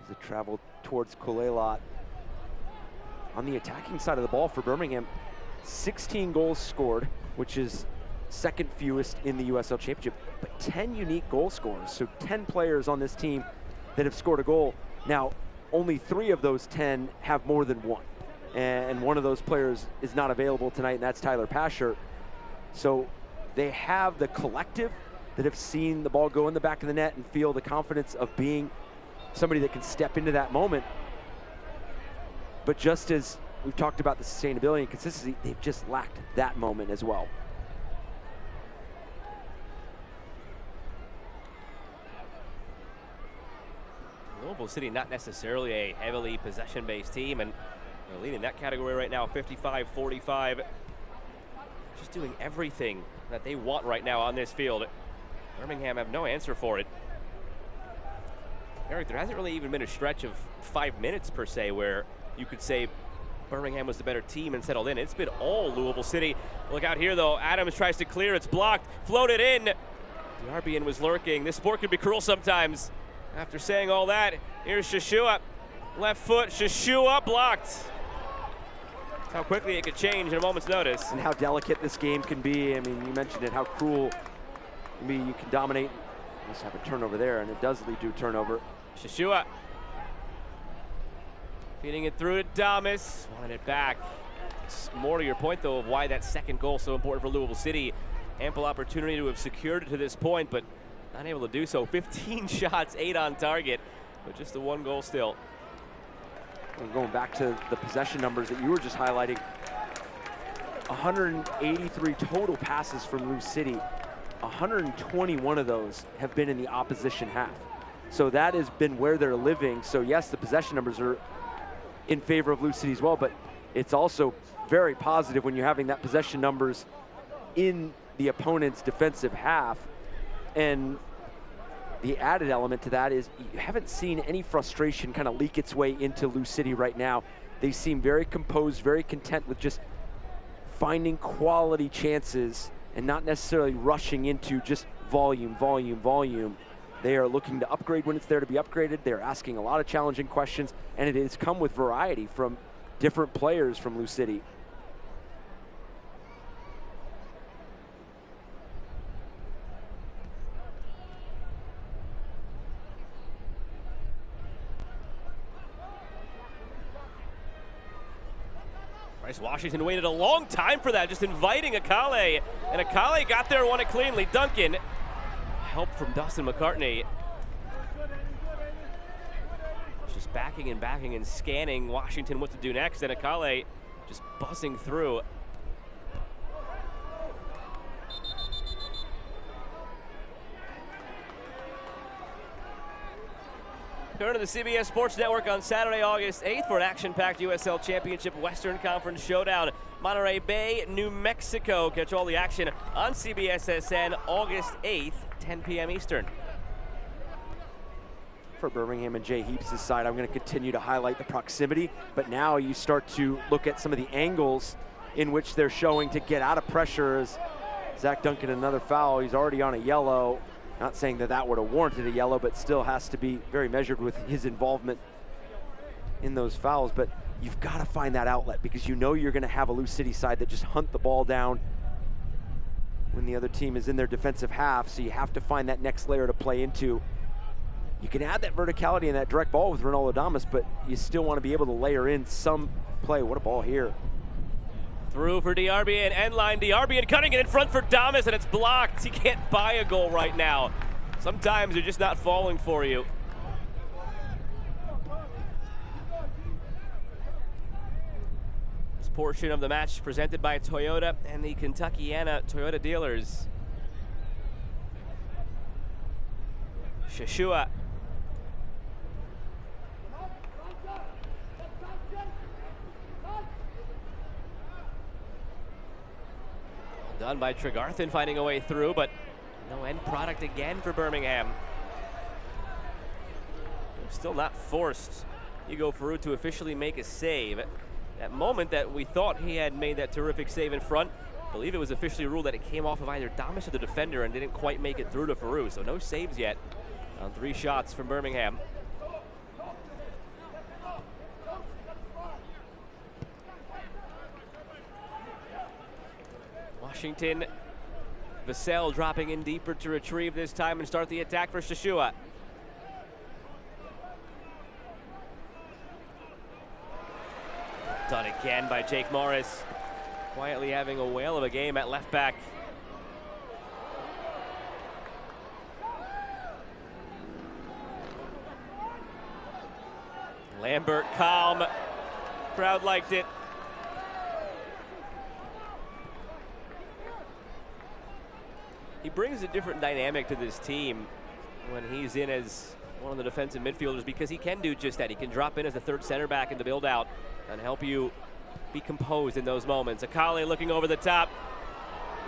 as it traveled towards Kolelat. On the attacking side of the ball for Birmingham, 16 goals scored, which is second fewest in the USL Championship, but 10 unique goal scorers. So 10 players on this team that have scored a goal. Now, only 3 of those 10 have more than one. And one of those players is not available tonight, and that's Tyler Pasher. So they have the collective that have seen the ball go in the back of the net and feel the confidence of being somebody that can step into that moment. But just as we've talked about the sustainability and consistency, they've just lacked that moment as well. Louisville City not necessarily a heavily possession-based team, and they're leading that category right now, 55-45. Just doing everything that they want right now on this field. Birmingham have no answer for it. Eric, there hasn't really even been a stretch of 5 minutes per se where you could say Birmingham was the better team and settled in. It's been all Louisville City. Look out here though, Adams tries to clear, it's blocked, floated in. The Arbian was lurking. This sport can be cruel sometimes. After saying all that, here's Shashua. Left foot, Shashua blocked. That's how quickly it could change in a moment's notice. And how delicate this game can be. I mean, you mentioned it, how cruel can be. You can dominate. Just have a turnover there, and it does lead to a turnover. Shashua feeding it through to Damas, wanted it back. It's more to your point, though, of why that second goal is so important for Louisville City. Ample opportunity to have secured it to this point, but not able to do so. 15 shots, 8 on target, but just the 1 goal still. And going back to the possession numbers that you were just highlighting, 183 total passes from Lou City. 121 of those have been in the opposition half. So that has been where they're living. So yes, the possession numbers are in favor of Lou City as well, but it's also very positive when you're having that possession numbers in the opponent's defensive half. And the added element to that is you haven't seen any frustration kind of leak its way into Lou City right now. They seem very composed, very content with just finding quality chances and not necessarily rushing into just volume, volume, volume. They are looking to upgrade when it's there to be upgraded. They're asking a lot of challenging questions, and it has come with variety from different players from Lou City. Bryce Washington waited a long time for that, just inviting Akale, and Akale got there and won it cleanly. Duncan, help from Dustin McCartney. Just backing and scanning Washington what to do next, and Akale just buzzing through. Turn to the CBS Sports Network on Saturday, August 8th for an action-packed USL Championship Western Conference Showdown. Monterey Bay, New Mexico. Catch all the action on CBSSN August 8th, 10 p.m. Eastern. For Birmingham and Jay Heaps' side, I'm going to continue to highlight the proximity, but now you start to look at some of the angles in which they're showing to get out of pressure. As Zach Duncan, another foul. He's already on a yellow. Not saying that that would have warranted a yellow, but still has to be very measured with his involvement in those fouls. But you've got to find that outlet because you know you're going to have a Lou City side that just hunt the ball down when the other team is in their defensive half, so you have to find that next layer to play into. You can add that verticality and that direct ball with Ronaldo Damas, but you still want to be able to layer in some play. What a ball here. Through for DRBN, end line. DRBN cutting it in front for Damas, and it's blocked. He can't buy a goal right now. Sometimes they're just not falling for you. This portion of the match presented by Toyota and the Kentuckiana Toyota dealers. Shashua. Done by Tregarthen, finding a way through, but no end product again for Birmingham. Still not forced Hugo Farouk to officially make a save. That moment that we thought he had made that terrific save in front, I believe it was officially ruled that it came off of either Damas or the defender and didn't quite make it through to Farouk, so no saves yet on 3 shots from Birmingham. Washington, Vassell dropping in deeper to retrieve this time and start the attack for Shashua. Done again by Jake Morris. Quietly having a whale of a game at left back. Lambert calm. Crowd liked it. He brings a different dynamic to this team when he's in as one of the defensive midfielders, because he can do just that. He can drop in as a third center back in the build out and help you be composed in those moments. Akali looking over the top.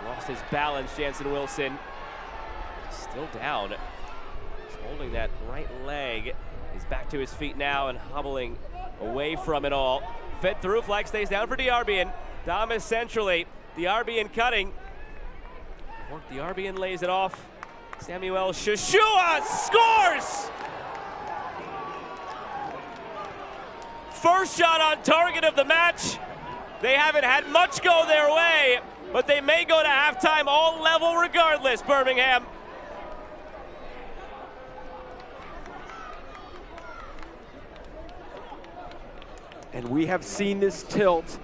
Lost his balance, Jansen Wilson. Still down. He's holding that right leg. He's back to his feet now and hobbling away from it all. Fed through, flag stays down for DRBN. Damas centrally, DRBN cutting. DRBN lays it off. Samuel Shashua scores! First shot on target of the match. They haven't had much go their way, but they may go to halftime all level regardless, Birmingham. And we have seen this tilt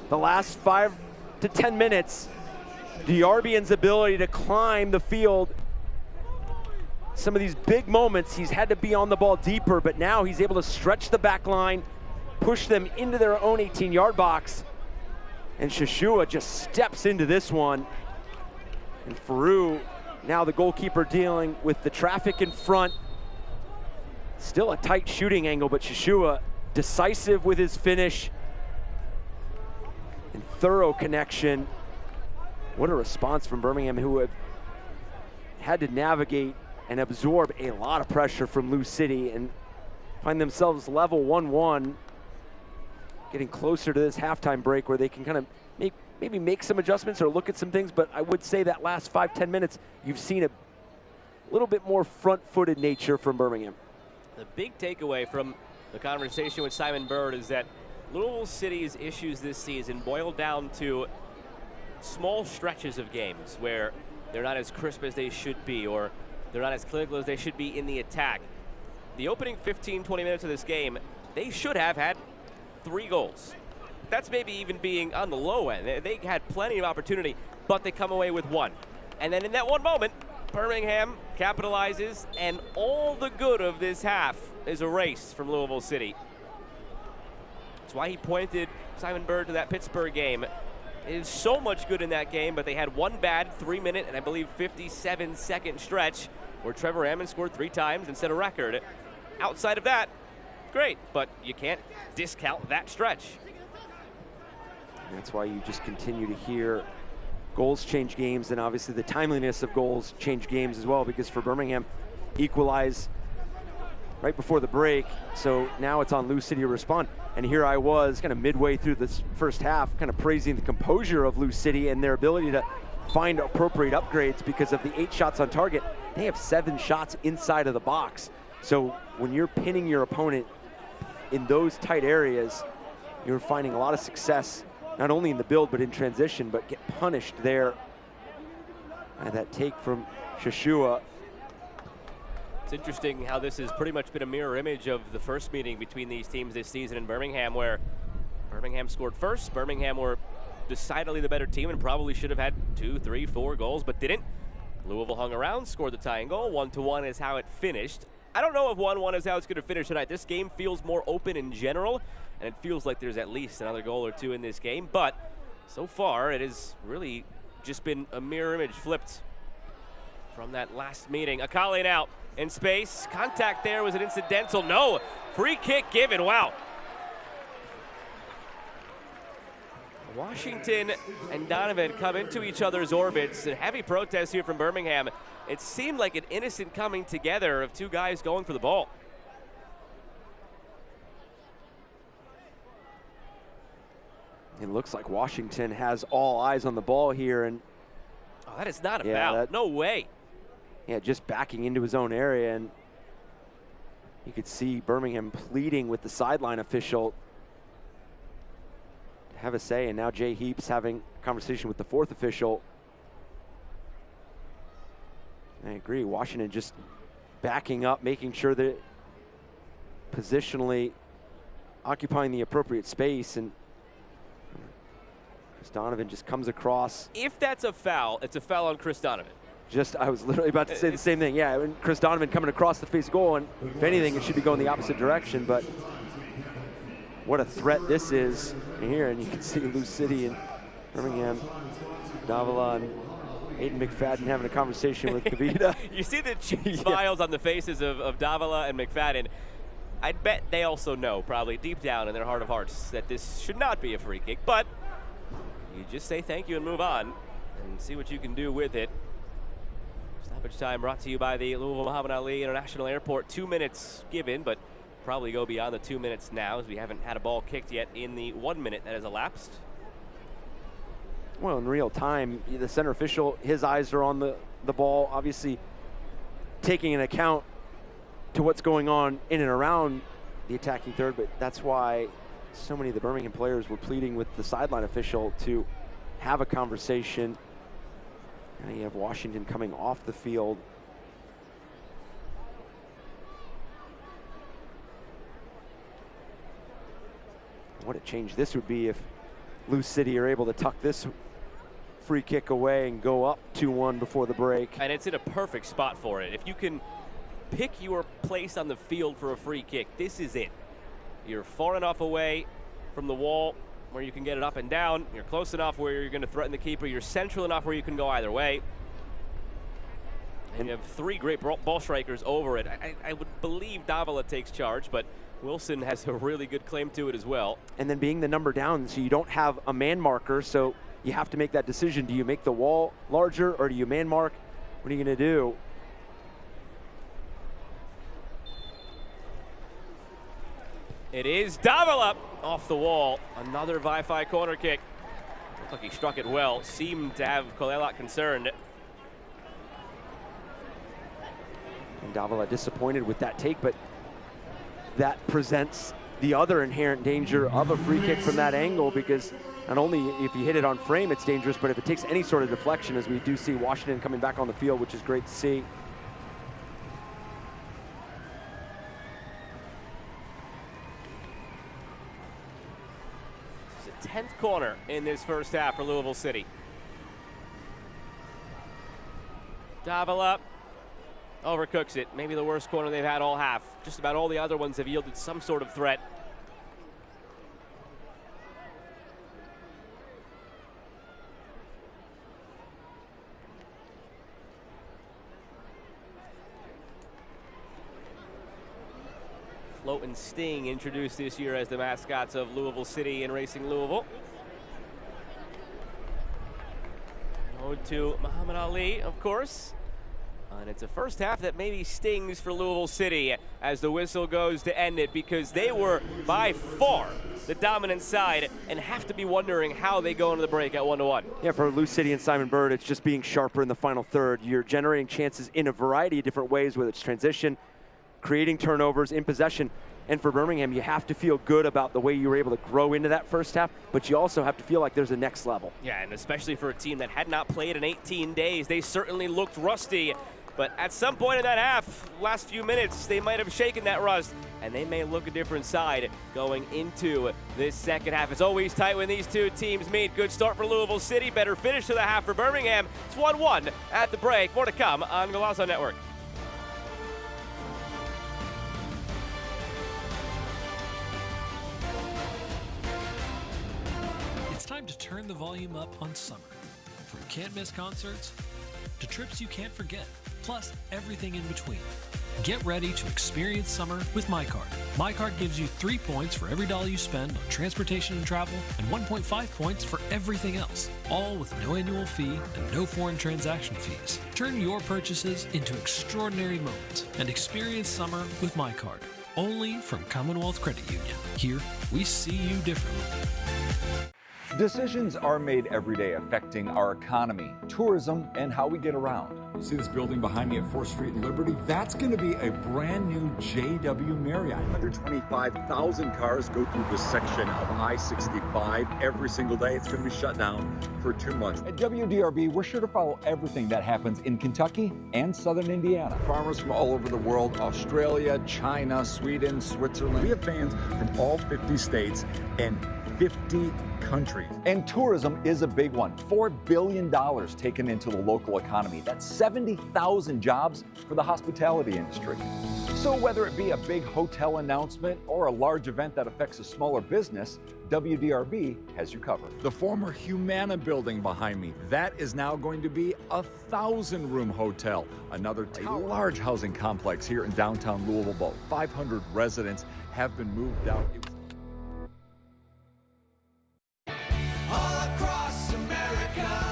the last 5 to 10 minutes. DRBN's ability to climb the field. Some of these big moments, he's had to be on the ball deeper, but now he's able to stretch the back line, push them into their own 18-yard box. And Shashua just steps into this one. And Farouk, now the goalkeeper dealing with the traffic in front. Still a tight shooting angle, but Shashua decisive with his finish. And thorough connection. What a response from Birmingham, who have had to navigate and absorb a lot of pressure from Lou City and find themselves level 1-1, getting closer to this halftime break where they can kind of maybe make some adjustments or look at some things. But I would say that last 5-10 minutes, you've seen a little bit more front-footed nature from Birmingham. The big takeaway from the conversation with Simon Bird is that Louisville City's issues this season boil down to small stretches of games where they're not as crisp as they should be, or they're not as clinical as they should be in the attack. The opening 15-20 minutes of this game, they should have had 3 goals. That's maybe even being on the low end. They had plenty of opportunity, but they come away with 1. And then in that one moment, Birmingham capitalizes, and all the good of this half is erased from Louisville City. That's why he pointed Simon Bird to that Pittsburgh game. It is so much good in that game, but they had one bad 3-minute and I believe 57-second stretch where Trevor Ammon scored 3 times and set a record. Outside of that, great, but you can't discount that stretch. That's why you just continue to hear goals change games, and obviously the timeliness of goals change games as well, because for Birmingham, equalize right before the break, so now it's on Lou City to respond. And here I was kind of midway through this first half kind of praising the composure of Lou City and their ability to find appropriate upgrades because of the 8 shots on target. They have 7 shots inside of the box. So when you're pinning your opponent in those tight areas, you're finding a lot of success, not only in the build but in transition, but get punished there. And that take from Shashua. It's interesting how this has pretty much been a mirror image of the first meeting between these teams this season in Birmingham, where Birmingham scored first. Birmingham were decidedly the better team and probably should have had 2, 3, 4 goals, but didn't. Louisville hung around, scored the tying goal. 1-1 is how it finished. I don't know if 1-1 is how it's going to finish tonight. This game feels more open in general, and it feels like there's at least another goal or two in this game. But so far, it has really just been a mirror image flipped from that last meeting. Akali now in space. Contact there. Was it incidental? No. Free kick given. Wow. Washington and Donovan come into each other's orbits. A heavy protest here from Birmingham. It seemed like an innocent coming together of two guys going for the ball. It looks like Washington has all eyes on the ball here, and oh, that is not a foul. No way. Yeah, just backing into his own area, and you could see Birmingham pleading with the sideline official to have a say, and now Jay Heaps having a conversation with the fourth official. I agree, Washington just backing up, making sure that positionally occupying the appropriate space, and Chris Donovan just comes across. If that's a foul, it's a foul on Chris Donovan. I was literally about to say the same thing. Yeah, and Chris Donovan coming across the face goal, and if anything, it should be going the opposite direction, but what a threat this is here, and you can see Lou City and Birmingham, Davila and Aiden McFadden having a conversation with Kavita. You see the smiles on the faces of Davila and McFadden. I'd bet they also know, probably deep down in their heart of hearts, that this should not be a free kick, but you just say thank you and move on and see what you can do with it. Stoppage time brought to you by the Louisville Muhammad Ali International Airport. 2 minutes given, but probably go beyond the 2 minutes now, as we haven't had a ball kicked yet in the 1 minute that has elapsed. Well, in real time, the center official, his eyes are on the ball, obviously taking an account to what's going on in and around the attacking third, but that's why so many of the Birmingham players were pleading with the sideline official to have a conversation. Now you have Washington coming off the field. What a change this would be if Lou City are able to tuck this free kick away and go up 2-1 before the break. And it's in a perfect spot for it. If you can pick your place on the field for a free kick, this is it. You're far enough away from the wall where you can get it up and down. You're close enough where you're going to threaten the keeper. You're central enough where you can go either way. And you have three great ball strikers over it. I would believe Davila takes charge, but Wilson has a really good claim to it as well. And then being the number down, so you don't have a man marker, so you have to make that decision. Do you make the wall larger or do you man mark? What are you going to do? It is Davila off the wall. Another Wi-Fi corner kick. Looked like he struck it well. Seemed to have Kolelak concerned. And Davila disappointed with that take, but that presents the other inherent danger of a free kick from that angle, because not only if you hit it on frame, it's dangerous, but if it takes any sort of deflection, as we do see Washington coming back on the field, which is great to see. It's a 10th corner in this first half for Louisville City. Davila overcooks it. Maybe the worst corner they've had all half. Just about all the other ones have yielded some sort of threat. Float and Sting introduced this year as the mascots of Louisville City and Racing Louisville. Ode to Muhammad Ali, of course. And it's a first half that maybe stings for Louisville City as the whistle goes to end it, because they were by far the dominant side and have to be wondering how they go into the break at 1-1. Yeah, for Lou City and Simon Bird, it's just being sharper in the final third. You're generating chances in a variety of different ways, whether it's transition, creating turnovers in possession. And for Birmingham, you have to feel good about the way you were able to grow into that first half, but you also have to feel like there's a next level. Yeah, and especially for a team that had not played in 18 days, they certainly looked rusty. But at some point in that half, last few minutes, they might have shaken that rust, and they may look a different side going into this second half. It's always tight when these two teams meet. Good start for Louisville City, better finish to the half for Birmingham. It's 1-1 at the break. More to come on Golazo Network. It's time to turn the volume up on summer. From can't-miss concerts to trips you can't forget, plus everything in between. Get ready to experience summer with MyCard. MyCard gives you 3 points for every dollar you spend on transportation and travel, and 1.5 points for everything else, all with no annual fee and no foreign transaction fees. Turn your purchases into extraordinary moments and experience summer with MyCard. Only from Commonwealth Credit Union. Here, we see you differently. Decisions are made every day affecting our economy, tourism, and how we get around. You see this building behind me at 4th Street and Liberty? That's going to be a brand new JW Marriott. 125,000 cars go through this section of I-65 every single day. It's going to be shut down for 2 months. At WDRB, we're sure to follow everything that happens in Kentucky and southern Indiana. Farmers from all over the world, Australia, China, Sweden, Switzerland. We have fans from all 50 states and 50 countries. And tourism is a big one. $4 billion taken into the local economy. That's 70,000 jobs for the hospitality industry. So whether it be a big hotel announcement or a large event that affects a smaller business, WDRB has you covered. The former Humana building behind me, that is now going to be a 1,000-room hotel. Another large housing complex here in downtown Louisville. About 500 residents have been moved out.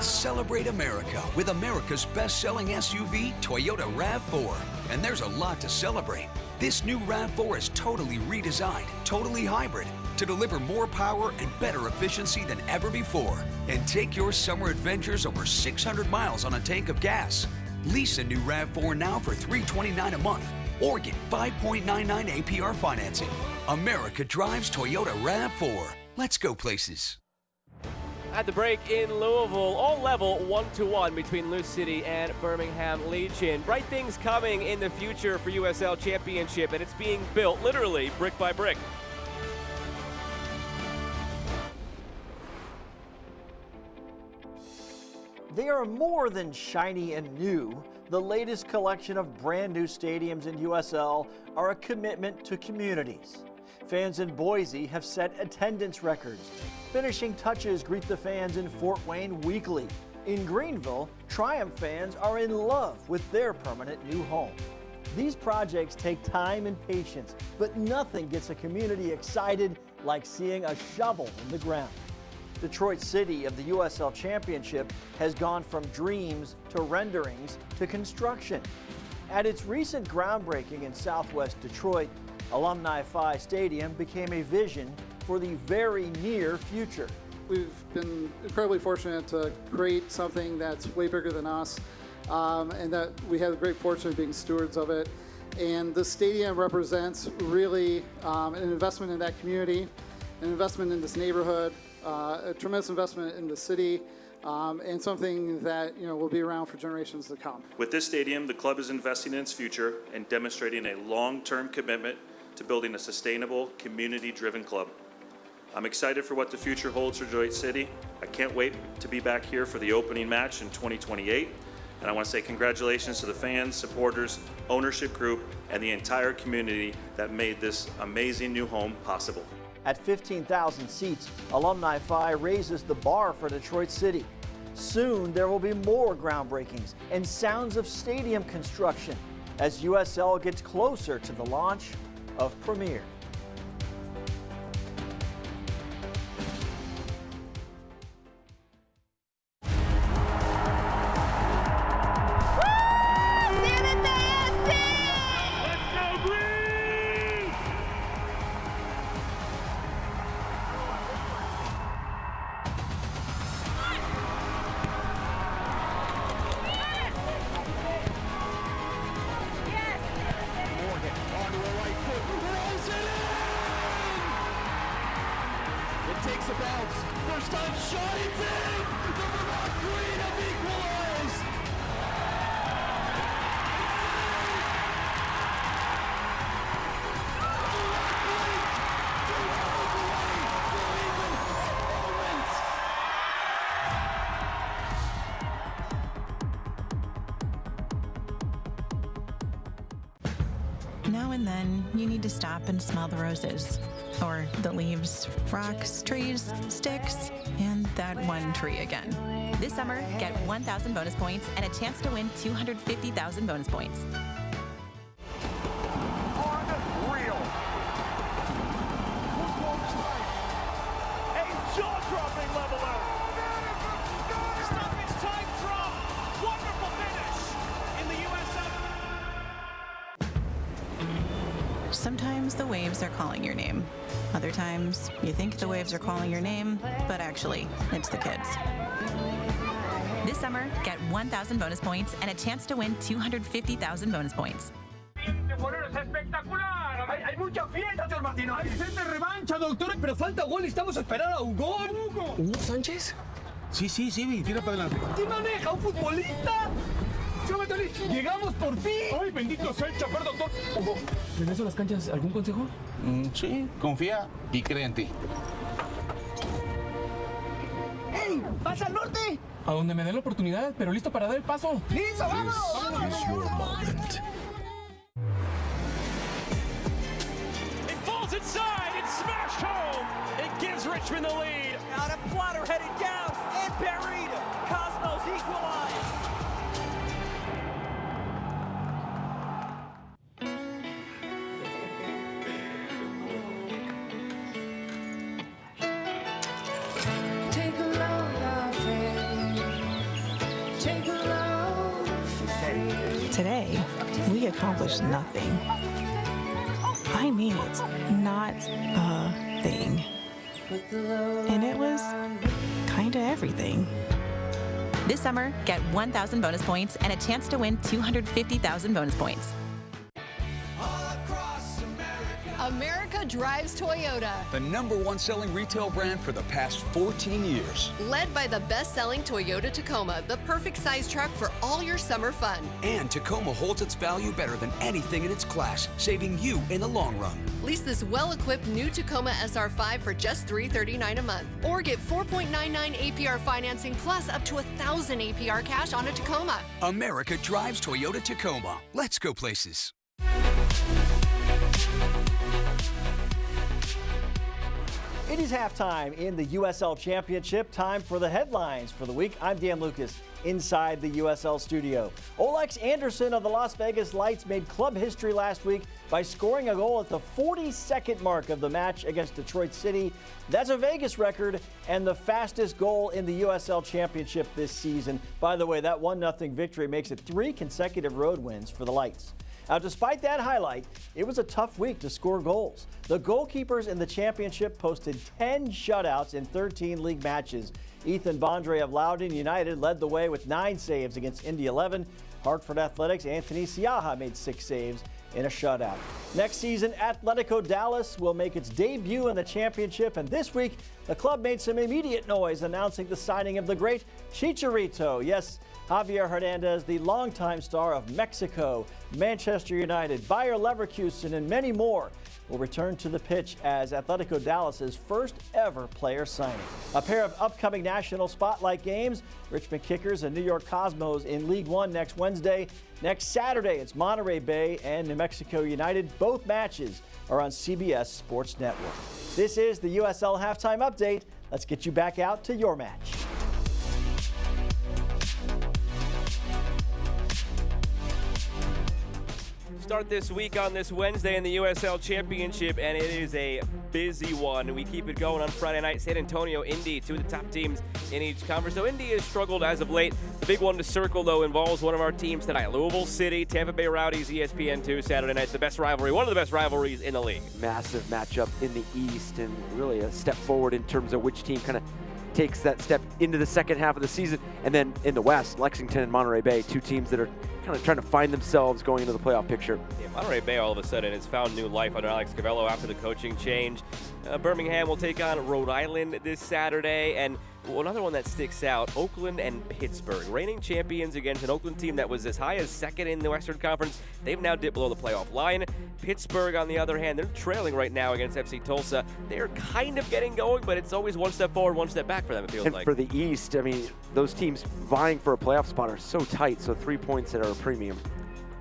Celebrate America with America's best-selling SUV, Toyota RAV4. And there's a lot to celebrate. This new RAV4 is totally redesigned, totally hybrid, to deliver more power and better efficiency than ever before. And take your summer adventures over 600 miles on a tank of gas. Lease a new RAV4 now for $329 a month, or get 5.99 APR financing. America drives Toyota RAV4. Let's go places. At the break in Louisville, all level 1-1 between Lou City and Birmingham Legion. Bright things coming in the future for USL Championship, and it's being built literally brick by brick. They are more than shiny and new. The latest collection of brand new stadiums in USL are a commitment to communities. Fans in Boise have set attendance records. Finishing touches greet the fans in Fort Wayne weekly. In Greenville, Triumph fans are in love with their permanent new home. These projects take time and patience, but nothing gets a community excited like seeing a shovel in the ground. Detroit City of the USL Championship has gone from dreams to renderings to construction. At its recent groundbreaking in Southwest Detroit, Alumni Phi Stadium became a vision for the very near future. We've been incredibly fortunate to create something that's way bigger than us, and that we have the great fortune of being stewards of it. And the stadium represents really an investment in that community, an investment in this neighborhood, a tremendous investment in the city, and something that will be around for generations to come. With this stadium, the club is investing in its future and demonstrating a long-term commitment to building a sustainable, community-driven club. I'm excited for what the future holds for Detroit City. I can't wait to be back here for the opening match in 2028. And I want to say congratulations to the fans, supporters, ownership group, and the entire community that made this amazing new home possible. At 15,000 seats, Alumni Phi raises the bar for Detroit City. Soon there will be more groundbreakings and sounds of stadium construction as USL gets closer to the launch of Premier. makes a bounce. First time shot, it's in! The Vermont Green have equalized! Now and then, you need to stop and smell the roses. Or the leaves, rocks, trees, sticks, and that one tree again. This summer, get 1,000 bonus points and a chance to win 250,000 bonus points. Unreal. A jaw-dropping leveler. Stoppage time drop. Wonderful finish in the USL. Sometimes the waves are calling your name. Other times, you think the waves are calling your name, but actually, it's the kids. This summer, get 1,000 bonus points and a chance to win 250,000 bonus points. Hay mucha fiesta, señor Martino. Hay sed de revancha, doctor. Pero falta gol. Estamos a esperar a un gol. ¿Hugo Sánchez? Sí, tira para adelante. ¿Quién maneja? ¿Un futbolista? ¡Llegamos por fin! ¡Ay, bendito sea el chapar, doctor! Hugo, ¿regreso a las canchas? ¿Algún consejo? Sí, confía y cree en ti. ¡Ey! ¡Vas al norte! A donde me dé la oportunidad, pero listo para dar el paso. ¡Listo, vamos! This is your moment. It falls inside. It's smashed home. It gives Richmond the lead. Out of Plotter headed down and buried. Cosmos equalize. Today, we accomplished nothing. I mean it, not a thing. And it was kinda everything. This summer, get 1,000 bonus points and a chance to win 250,000 bonus points. America drives Toyota. The #1 selling retail brand for the past 14 years. Led by the best-selling Toyota Tacoma, the perfect size truck for all your summer fun. And Tacoma holds its value better than anything in its class, saving you in the long run. Lease this well-equipped new Tacoma SR5 for just $339 a month. Or get 4.99 APR financing plus up to 1,000 APR cash on a Tacoma. America drives Toyota Tacoma. Let's go places. It is halftime in the USL Championship. Time for the headlines for the week. I'm Dan Lucas inside the USL studio. Olex Anderson of the Las Vegas Lights made club history last week by scoring a goal at the 42nd mark of the match against Detroit City. That's a Vegas record and the fastest goal in the USL Championship this season. By the way, that 1-0 victory makes it 3 consecutive road wins for the Lights. Now, despite that highlight, it was a tough week to score goals. The goalkeepers in the championship posted 10 shutouts in 13 league matches. Ethan Bondre of Loudoun United led the way with 9 saves against Indy 11. Hartford Athletics' Anthony Siaha made 6 saves in a shutout. Next season, Atletico Dallas will make its debut in the championship, and this week, the club made some immediate noise announcing the signing of the great Chicharito. Yes, Javier Hernandez, the longtime star of Mexico, Manchester United, Bayer Leverkusen, and many more, will return to the pitch as Atletico Dallas's first ever player signing. A pair of upcoming national spotlight games, Richmond Kickers and New York Cosmos in League One next Wednesday. Next Saturday, it's Monterey Bay and New Mexico United. Both matches are on CBS Sports Network. This is the USL Halftime Update. Let's get you back out to your match. Start this week on this Wednesday in the USL Championship, and it is a busy one. We keep it going on Friday night. San Antonio, Indy, 2 of the top teams in each conference. So Indy has struggled as of late. The big one to circle, though, involves one of our teams tonight. Louisville City, Tampa Bay Rowdies, ESPN2, Saturday night. The best rivalry, one of the best rivalries in the league. Massive matchup in the East, and really a step forward in terms of which team kind of takes that step into the second half of the season. And then in the West, Lexington and Monterey Bay, two teams that are kind of trying to find themselves going into the playoff picture. Yeah, Monterey Bay all of a sudden has found new life under Alex Cavello after the coaching change. Birmingham will take on Rhode Island this Saturday, and another one that sticks out, Oakland and Pittsburgh. Reigning champions against an Oakland team that was as high as second in the Western Conference. They've now dipped below the playoff line. Pittsburgh, on the other hand, they're trailing right now against FC Tulsa. They're kind of getting going, but it's always one step forward, one step back for them, it feels And like. for the East, I mean, those teams vying for a playoff spot are so tight, so 3 points at a premium.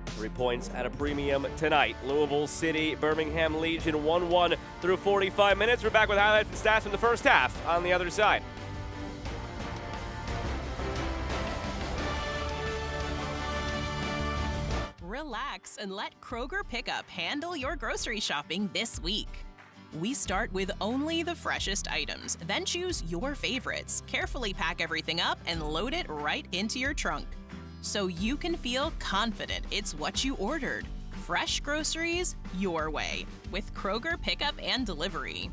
3 points at a premium tonight. Louisville City, Birmingham Legion 1-1 through 45 minutes. We're back with highlights and stats from the first half on the other side. Relax and let Kroger Pickup handle your grocery shopping this week. We start with only the freshest items, then choose your favorites, carefully pack everything up, and load it right into your trunk, so you can feel confident it's what you ordered. Fresh groceries your way with Kroger Pickup and Delivery.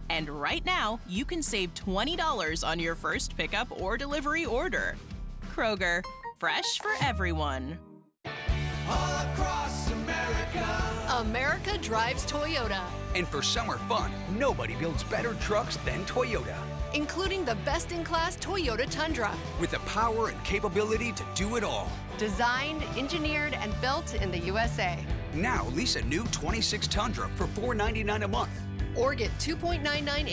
And right now, you can save $20 on your first pickup or delivery order. Kroger, fresh for everyone. All across America. America drives Toyota, And for summer fun, nobody builds better trucks than Toyota. including the best-in-class Toyota Tundra. With the power and capability to do it all. Designed, engineered, and built in the USA. Now lease a new 26 Tundra for $499 a month. Or get 2.99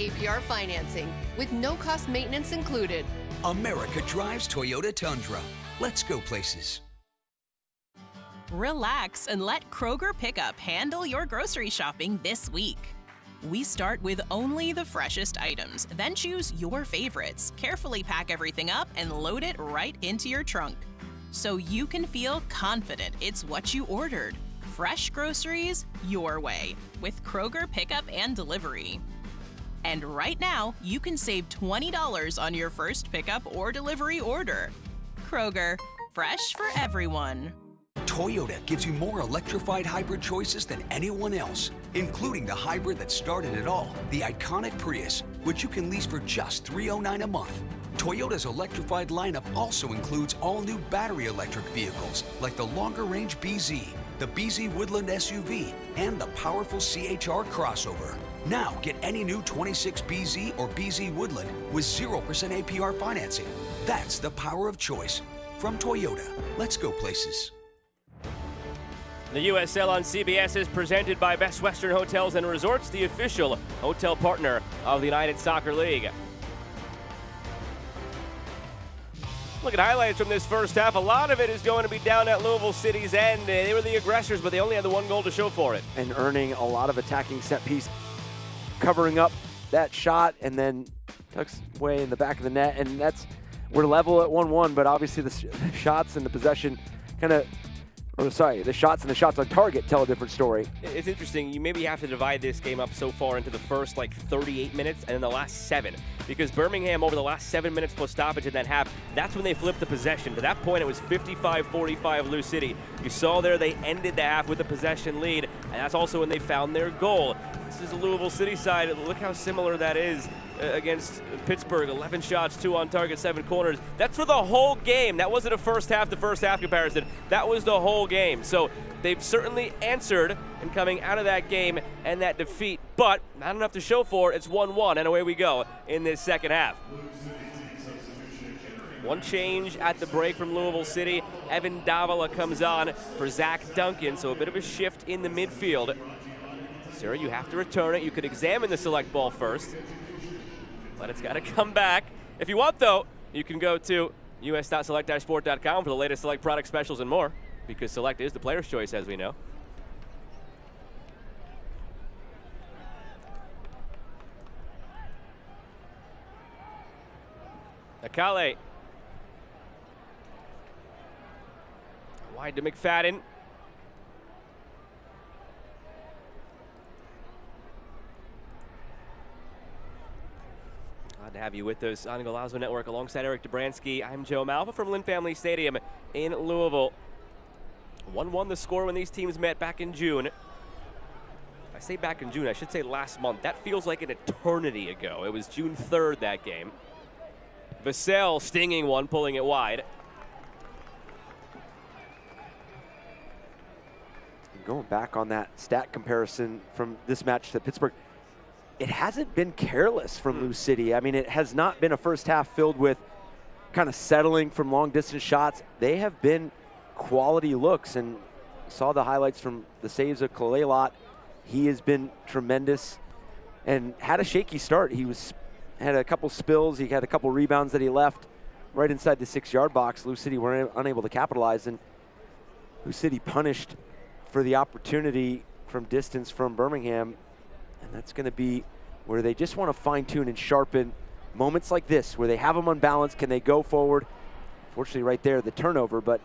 APR financing with no-cost maintenance included. America drives Toyota Tundra. Let's go places. Relax and let Kroger Pickup handle your grocery shopping this week. We start with only the freshest items, then choose your favorites, carefully pack everything up, and load it right into your trunk, so you can feel confident it's what you ordered. Fresh groceries your way with Kroger Pickup and Delivery. And right now, you can save $20 on your first pickup or delivery order. Kroger, fresh for everyone. Toyota gives you more electrified hybrid choices than anyone else, including the hybrid that started it all, the iconic Prius, which you can lease for just $309 a month. Toyota's electrified lineup also includes all-new battery electric vehicles like the longer-range BZ, the BZ Woodland SUV, and the powerful CHR crossover. Now get any new 26 BZ or BZ Woodland with 0% APR financing. That's the power of choice. From Toyota, let's go places. The USL on CBS is presented by Best Western Hotels and Resorts, the official hotel partner of the United Soccer League. Look at highlights from this first half. A lot of it is going to be down at Louisville City's end. They were the aggressors, but they only had the one goal to show for it. And earning a lot of attacking set piece, covering up that shot, and then tucks away in the back of the net. And we're level at 1-1, but obviously the shots and the possession the shots and the shots on target tell a different story. It's interesting. You maybe have to divide this game up so far into the first 38 minutes and then the last 7. Because Birmingham, over the last 7 minutes plus stoppage in that half, that's when they flipped the possession. To that point, it was 55-45 Lou City. You saw there they ended the half with a possession lead, and that's also when they found their goal. This is the Louisville City side. Look how similar that is against Pittsburgh. 11 shots, 2 on target, 7 corners. That's for the whole game. That wasn't a first half to first half comparison. That was the whole game. So they've certainly answered in coming out of that game and that defeat, but not enough to show for it. It's 1-1, and away we go in this second half. One change at the break from Louisville City. Evan Davila comes on for Zach Duncan, so a bit of a shift in the midfield. Sarah, you have to return it. You could examine the select ball first, but it's got to come back. If you want, though, you can go to us.select-sport.com for the latest Select product specials and more, because Select is the player's choice, as we know. Akale. Wide to McFadden. Glad to have you with us on Golazo Network alongside Eric Dobransky. I'm Joe Malva from Lynn Family Stadium in Louisville. 1-1 the score when these teams met back in June. I say back in June, I should say last month. That feels like an eternity ago. It was June 3rd, that game. Vassell stinging one, pulling it wide. Going back on that stat comparison from this match to Pittsburgh, it hasn't been careless from Lou City. I mean, it has not been a first half filled with kind of settling from long distance shots. They have been quality looks, and saw the highlights from the saves of Kalelot. He has been tremendous and had a shaky start. He had a couple spills. He had a couple rebounds that he left right inside the 6-yard box. Lou City were unable to capitalize, and Lou City punished for the opportunity from distance from Birmingham. And that's going to be where they just want to fine-tune and sharpen moments like this, where they have them unbalanced. Can they go forward? Fortunately, right there, the turnover, but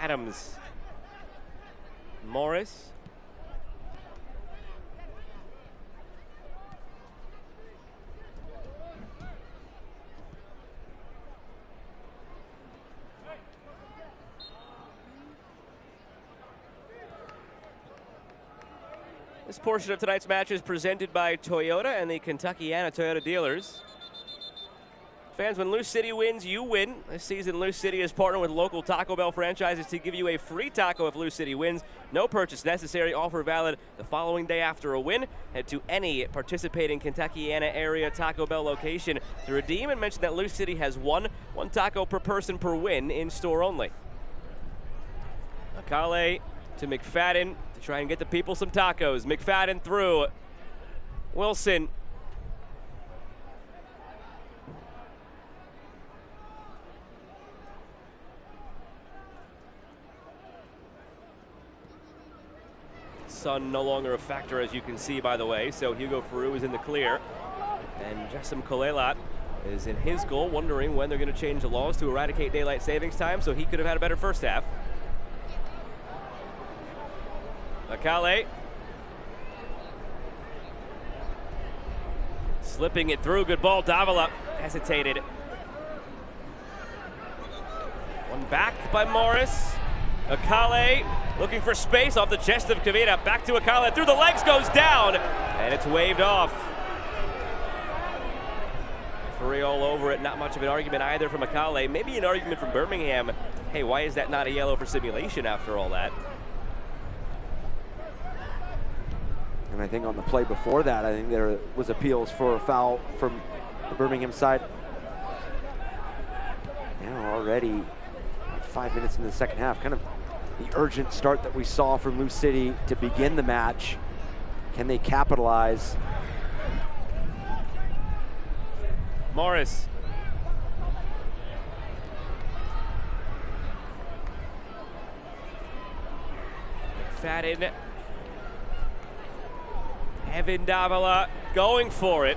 Adams. Morris. This portion of tonight's match is presented by Toyota and the Kentuckiana Toyota dealers. Fans, when Lou City wins, you win. This season, Lou City is partnered with local Taco Bell franchises to give you a free taco if Lou City wins. No purchase necessary. Offer valid the following day after a win. Head to any participating Kentuckiana area Taco Bell location to redeem and mention that Lou City has one taco per person per win in store only. Akale to McFadden to try and get the people some tacos. McFadden through. Wilson. Sun no longer a factor, as you can see, by the way, so Hugo Farou is in the clear. And Jessim Kalelot is in his goal, wondering when they're going to change the laws to eradicate daylight savings time, so he could have had a better first half. Akale. Slipping it through, good ball. Davila hesitated. One back by Morris. Akale looking for space off the chest of Kavita. Back to Akale, through the legs, goes down, and it's waved off. Referee all over it. Not much of an argument either from Akale. Maybe an argument from Birmingham. Hey, why is that not a yellow for simulation after all that? And I think on the play before that, I think there was appeals for a foul from the Birmingham side. Now already 5 minutes into the second half, kind of the urgent start that we saw from Lou City to begin the match. Can they capitalize? Morris. McFadden. Evan Davila going for it.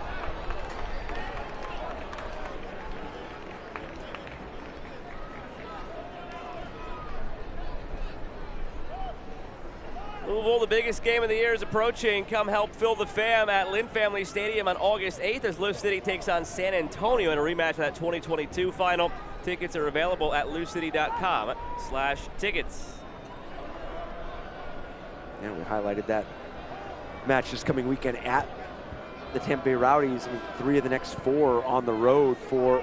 Louisville, the biggest game of the year is approaching. Come help fill the fam at Lynn Family Stadium on August 8th as Lou City takes on San Antonio in a rematch of that 2022 final. Tickets are available at loucity.com/tickets. Yeah, we highlighted that match this coming weekend at the Tampa Bay Rowdies. I mean, 3 of the next 4 on the road for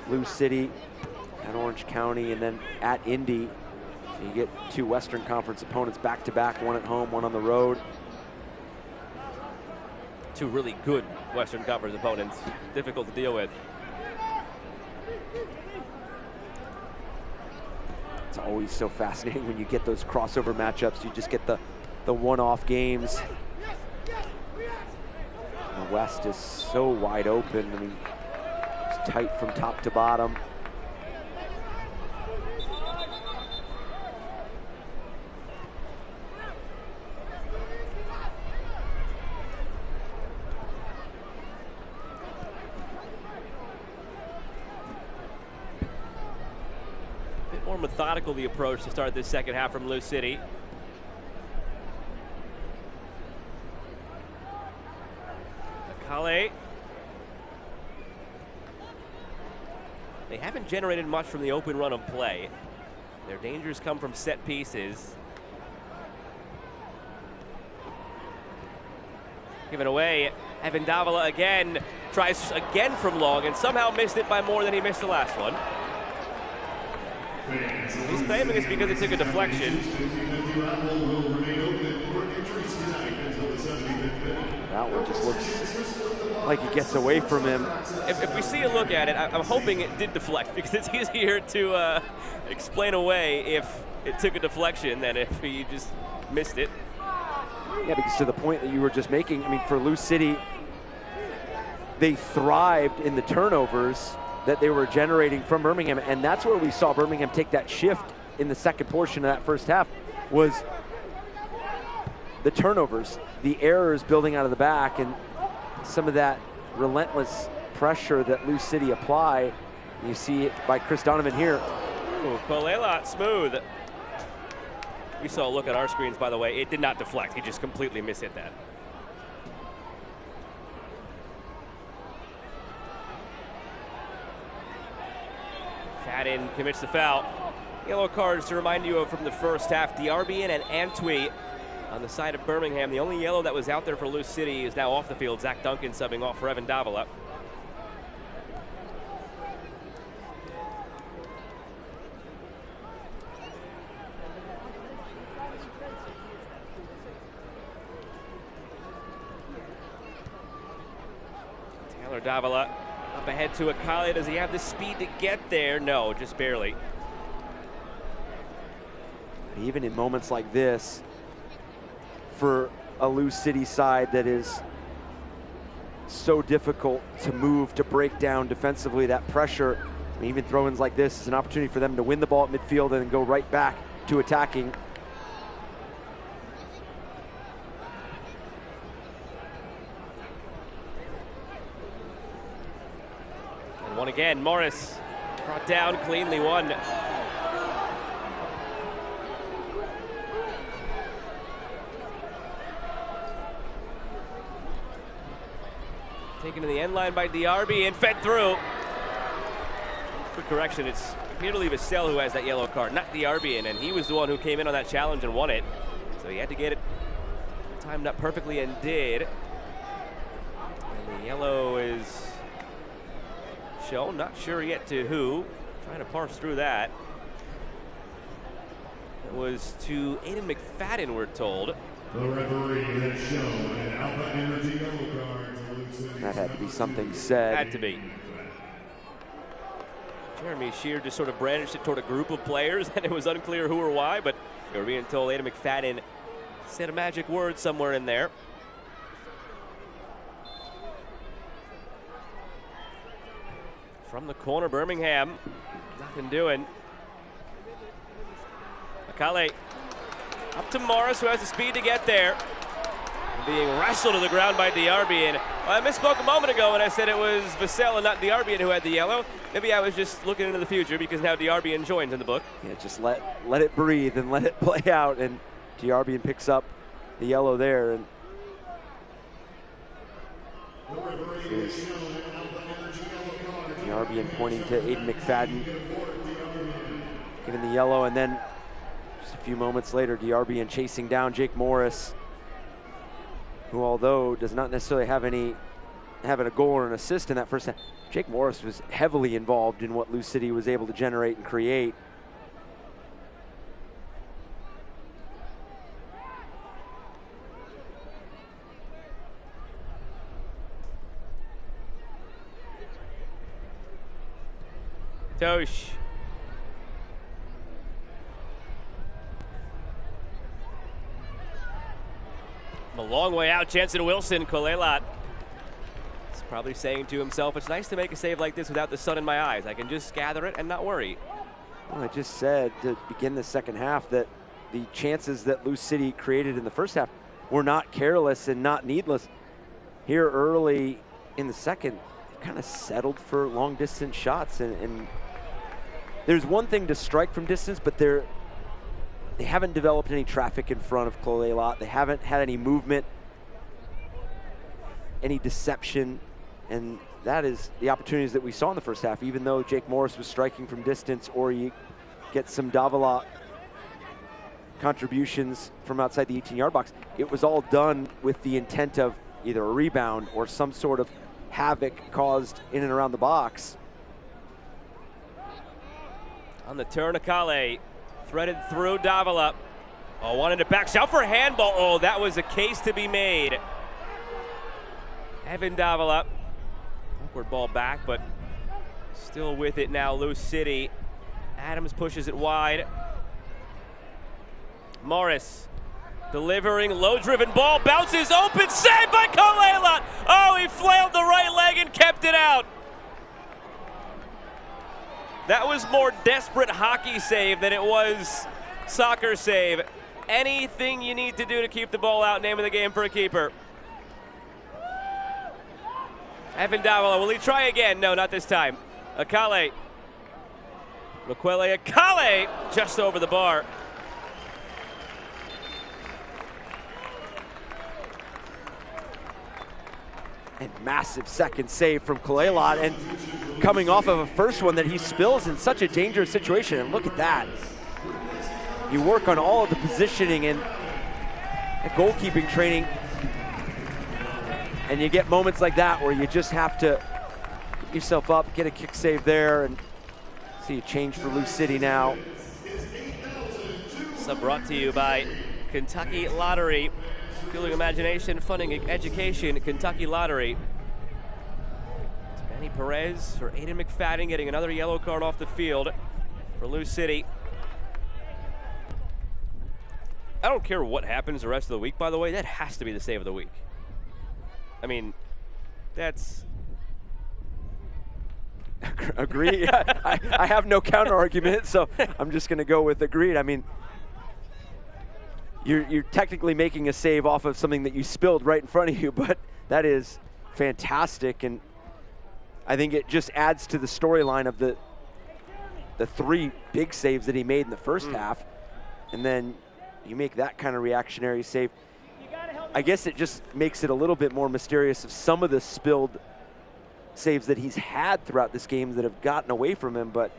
Lou City at Orange County and then at Indy. So you get 2 Western Conference opponents back-to-back, one at home, one on the road. 2 really good Western Conference opponents, difficult to deal with. It's always so fascinating when you get those crossover matchups. You just get the one-off games. The West is so wide open. I mean, it's tight from top to bottom. Bit more methodical the approach to start this second half from Lou City. Akale. They haven't generated much from the open run of play. Their dangers come from set pieces. Given away, Evan Davila again tries again from long and somehow missed it by more than he missed the last one. He's claiming it's because it took a deflection. That one just looks like he gets away from him. If we see a look at it, I'm hoping it did deflect, because it's easier to explain away if it took a deflection than if he just missed it. Yeah, because to the point that you were just making, I mean, for Lou City, they thrived in the turnovers that they were generating from Birmingham, and that's where we saw Birmingham take that shift in the second portion of that first half, was the turnovers, the errors building out of the back, and some of that relentless pressure that Lou City apply. You see it by Chris Donovan here. Ooh, Kolelat smooth. We saw a look at our screens, by the way. It did not deflect. He just completely mishit that. Fadden commits the foul. Yellow cards to remind you of from the first half. Diarbian and Antwi on the side of Birmingham. The only yellow that was out there for Lou City is now off the field. Zach Duncan subbing off for Evan Davila. Davila up ahead to Akale. Does he have the speed to get there? No, just barely. Even in moments like this, for a Lou City side that is so difficult to move, to break down defensively, that pressure, and even throw-ins like this is an opportunity for them to win the ball at midfield and then go right back to attacking. One again, Morris brought down cleanly, one. Taken to the end line by Diarbi and fed through. For correction, it's clearly Vassell who has that yellow card, not Diarbi, and he was the one who came in on that challenge and won it. So he had to get it timed up perfectly and did. And the yellow is shown, not sure yet to who. Trying to parse through that. It was to Aiden McFadden, we're told. The referee has shown an Alpha Energy yellow card to Lou City. That had to be something said. Had to be. Jeremy Shear just sort of brandished it toward a group of players, and it was unclear who or why, but we were being told Aiden McFadden said a magic word somewhere in there. From the corner, Birmingham, nothing doing. Akale up to Morris, who has the speed to get there. Being wrestled to the ground by Diarbian. Well, I misspoke a moment ago when I said it was Vassell and not Diarbian who had the yellow. Maybe I was just looking into the future because now Diarbian joins in the book. Yeah, just let it breathe and let it play out, and Diarbian picks up the yellow there. And Diarbian pointing to Aiden McFadden, giving the yellow, and then just a few moments later, Diarbian chasing down Jake Morris, who, although does not necessarily having a goal or an assist in that first half, Jake Morris was heavily involved in what Lou City was able to generate and create. Tosh. A long way out, Jensen Wilson, Kolelat. He's probably saying to himself, it's nice to make a save like this without the sun in my eyes. I can just gather it and not worry. Well, I just said to begin the second half that the chances that Lou City created in the first half were not careless and not needless. Here early in the second, kind of settled for long distance shots, and there's one thing to strike from distance, but they haven't developed any traffic in front of Kolelat. They haven't had any movement, any deception, And that is the opportunities that we saw in the first half, even though Jake Morris was striking from distance, or you get some Davila contributions from outside the 18-yard box. It was all done with the intent of either a rebound or some sort of havoc caused in and around the box. On the turn, Akale threaded through Davila. Oh, wanted it back. Out for a handball. Oh, that was a case to be made. Evan Davila. Awkward ball back, but still with it now, Lou City. Adams pushes it wide. Morris delivering, low-driven ball, bounces open, saved by Kolelat. Oh, he flailed the right leg and kept it out. That was more desperate hockey save than it was soccer save. Anything you need to do to keep the ball out, name of the game for a keeper. Evan Davila, will he try again? No, not this time. Akale. Mukwele Akale just over the bar. And massive second save from Kolelat, and coming off of a first one that he spills in such a dangerous situation. And look at that. You work on all of the positioning and goalkeeping training, and you get moments like that where you just have to get yourself up, get a kick save there, and see a change for Lou City now. So brought to you by Kentucky Lottery. Fueling imagination, funding education, Kentucky Lottery. Manny Perez for Aiden McFadden getting another yellow card off the field for Lou City. I don't care what happens the rest of the week, by the way, that has to be the save of the week. I mean, that's... Agree. I have no counter argument, so I'm just going to go with agreed. I mean, you're technically making a save off of something that you spilled right in front of you, but that is fantastic, and I think it just adds to the storyline of the three big saves that he made in the first half, and then you make that kind of reactionary save. I guess it just makes it a little bit more mysterious of some of the spilled saves that he's had throughout this game that have gotten away from him, but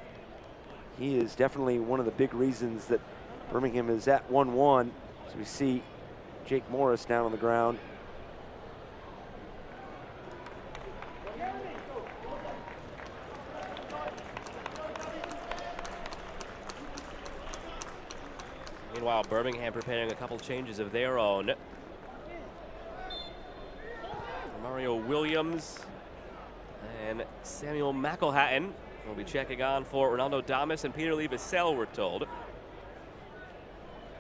he is definitely one of the big reasons that Birmingham is at 1-1. So we see Jake Morris down on the ground. Meanwhile, Birmingham preparing a couple changes of their own. Mario Williams and Samuel McElhatton will be checking on for Ronaldo Damas and Peter Lee Vassell, we're told.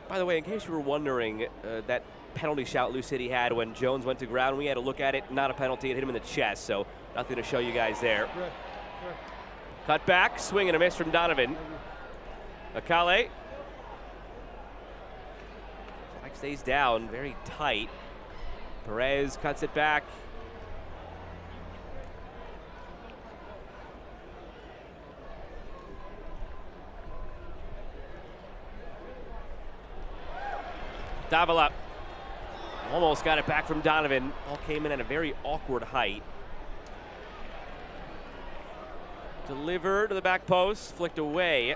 By the way, in case you were wondering, that penalty shout Lou City had when Jones went to ground, we had to look at it. Not a penalty. It hit him in the chest, so nothing to show you guys there. Cut back, swing and a miss from Donovan. Akale. Flag stays down, very tight. Perez cuts it back. Davila almost got it back from Donovan. Ball came in at a very awkward height. Delivered to the back post, flicked away.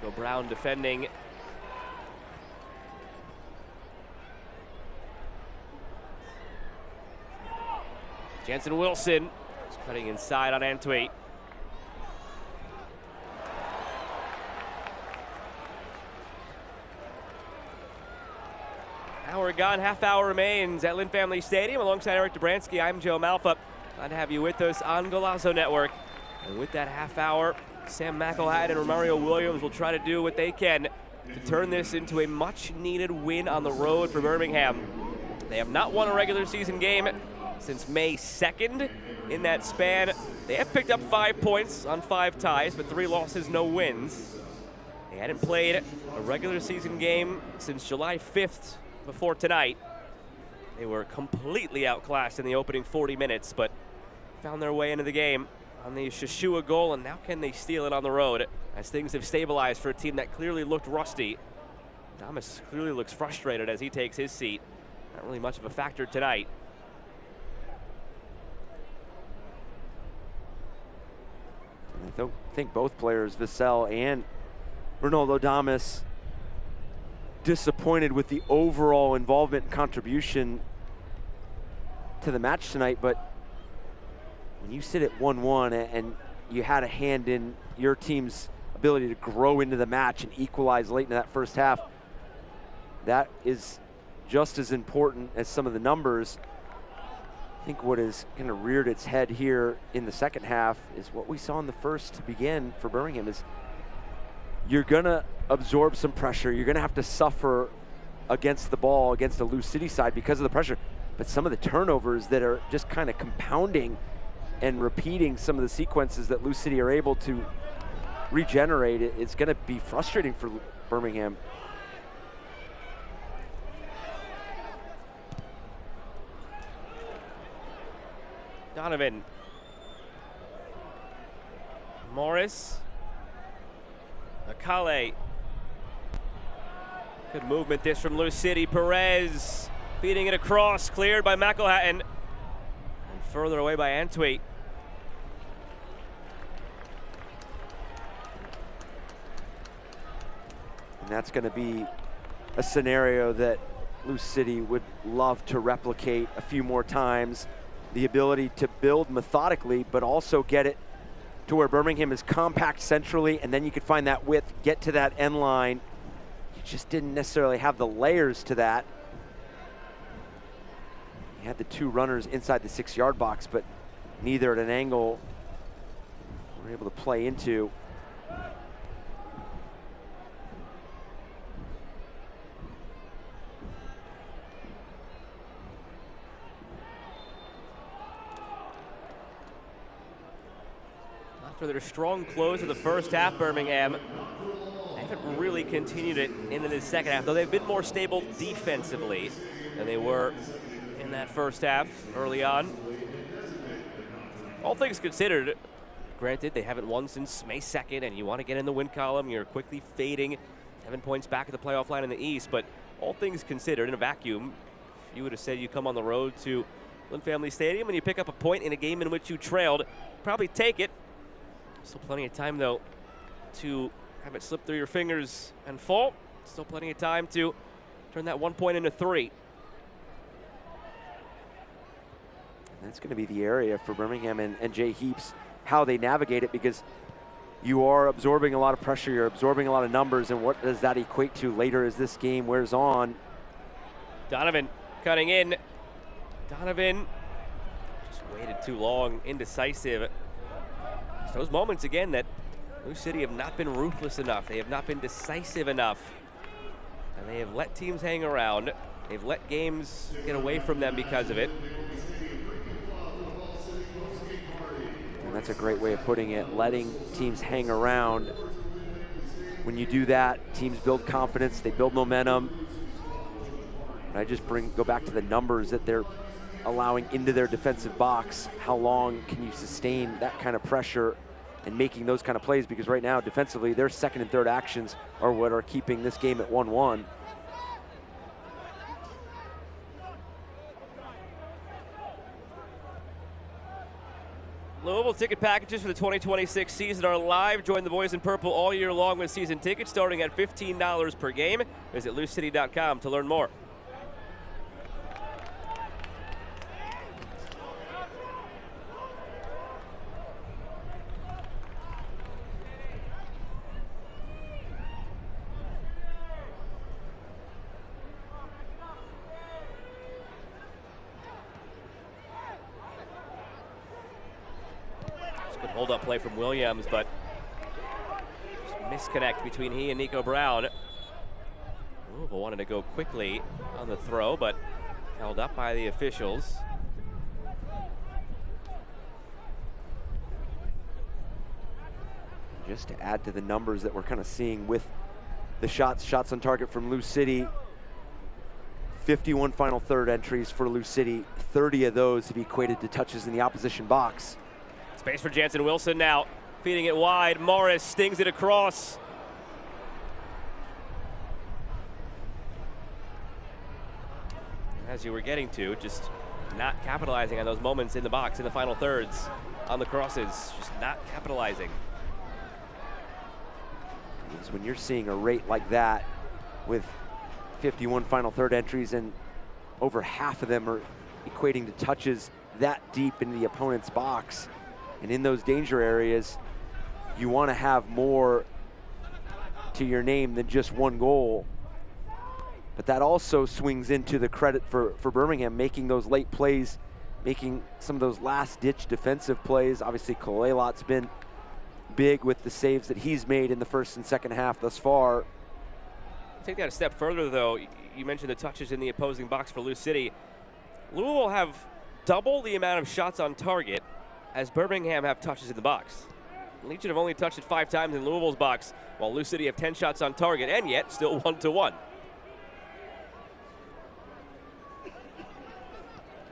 Go Brown defending. Jansen Wilson is cutting inside on Antwi. Hour gone, half hour remains at Lynn Family Stadium. Alongside Eric Dobransky, I'm Joe Malfa. Glad to have you with us on Golazo Network. And with that half hour, Sam McElhatton and Romario Williams will try to do what they can to turn this into a much-needed win on the road for Birmingham. They have not won a regular season game since May 2nd. In that span, they have picked up 5 points on 5 ties, but 3 losses, no wins. They hadn't played a regular season game since July 5th. Before tonight. They were completely outclassed in the opening 40 minutes, but found their way into the game on the Shashua goal, and now can they steal it on the road as things have stabilized for a team that clearly looked rusty. Damas clearly looks frustrated as he takes his seat. Not really much of a factor tonight. don't think both players, Vassell and Ronaldo Damas, disappointed with the overall involvement and contribution to the match tonight, but when you sit at 1-1 and you had a hand in your team's ability to grow into the match and equalize late in that first half, that is just as important as some of the numbers. I think what has kind of reared its head here in the second half is what we saw in the first to begin for Birmingham is you're gonna absorb some pressure. You're gonna have to suffer against the ball, against the Lou City side because of the pressure. But some of the turnovers that are just kind of compounding and repeating some of the sequences that Lou City are able to regenerate, it's gonna be frustrating for Birmingham. Donovan. Morris. Akale. Good movement this from Lou City. Perez feeding it across, cleared by McElhatton. And further away by Antwi. And that's going to be a scenario that Lou City would love to replicate a few more times. The ability to build methodically, but also get it to where Birmingham is compact centrally, and then you could find that width, get to that end line. You just didn't necessarily have the layers to that. You had the two runners inside the 6-yard box, but neither at an angle we're able to play into. After their strong close of the first half, Birmingham, they haven't really continued it into the second half, though they've been more stable defensively than they were in that first half early on. All things considered, granted, they haven't won since May 2nd, and you want to get in the win column. You're quickly fading 7 points back at the playoff line in the East, but all things considered, in a vacuum, if you would have said you come on the road to Lynn Family Stadium and you pick up a point in a game in which you trailed, probably take it. Still plenty of time, though, to have it slip through your fingers and fall. Still plenty of time to turn that 1 point into 3. That's going to be the area for Birmingham and Jay Heaps, how they navigate it, because you are absorbing a lot of pressure, you're absorbing a lot of numbers, and what does that equate to later as this game wears on? Donovan cutting in. Donovan just waited too long, indecisive. It's those moments again that Lou City have not been ruthless enough. They have not been decisive enough. And they have let teams hang around. They've let games get away from them because of it. And that's a great way of putting it, letting teams hang around. When you do that, teams build confidence, they build momentum. And I just go back to the numbers that they're allowing into their defensive box. How long can you sustain that kind of pressure and making those kind of plays? Because right now, defensively, their second and third actions are what are keeping this game at 1-1. Louisville ticket packages for the 2026 season are live. Join the boys in purple all year long with season tickets starting at $15 per game. Visit loucity.com to learn more. Good hold-up play from Williams, but misconnect between he and Nico Brown. Louisville wanted to go quickly on the throw, but held up by the officials. Just to add to the numbers that we're kind of seeing with the shots on target from Lou City, 51 final third entries for Lou City. 30 of those have equated to touches in the opposition box. Space for Jansen Wilson now, feeding it wide. Morris stings it across. As you were getting to, just not capitalizing on those moments in the box in the final thirds on the crosses, just not capitalizing. Because when you're seeing a rate like that with 51 final third entries and over half of them are equating to touches that deep into the opponent's box, and in those danger areas, you want to have more to your name than just one goal. But that also swings into the credit for Birmingham, making those late plays, making some of those last-ditch defensive plays. Obviously, Kolelat's been big with the saves that he's made in the first and second half thus far. Take that a step further, though. You mentioned the touches in the opposing box for Lou City. Louisville will have double the amount of shots on target as Birmingham have touches in the box. Legion have only touched it 5 times in Louisville's box, while Lou City have 10 shots on target, and yet still 1-1.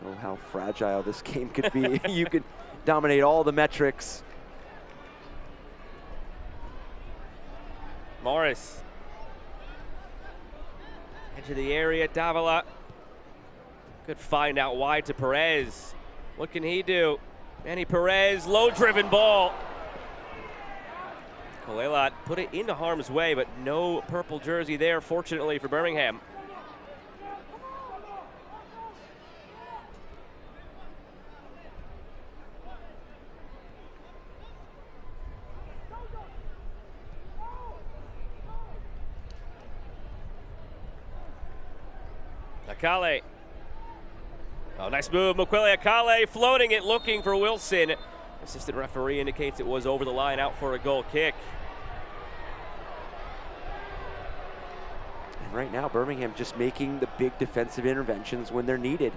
Oh, how fragile this game could be. You could dominate all the metrics. Morris. Edge of the area, Davila. Good find out wide to Perez. What can he do? Manny Perez, low-driven ball. Kolelat put it into harm's way, but no purple jersey there, fortunately for Birmingham. Akale. Oh, nice move. Mukwele Akale floating it, looking for Wilson. Assistant referee indicates it was over the line, out for a goal kick. And right now, Birmingham just making the big defensive interventions when they're needed.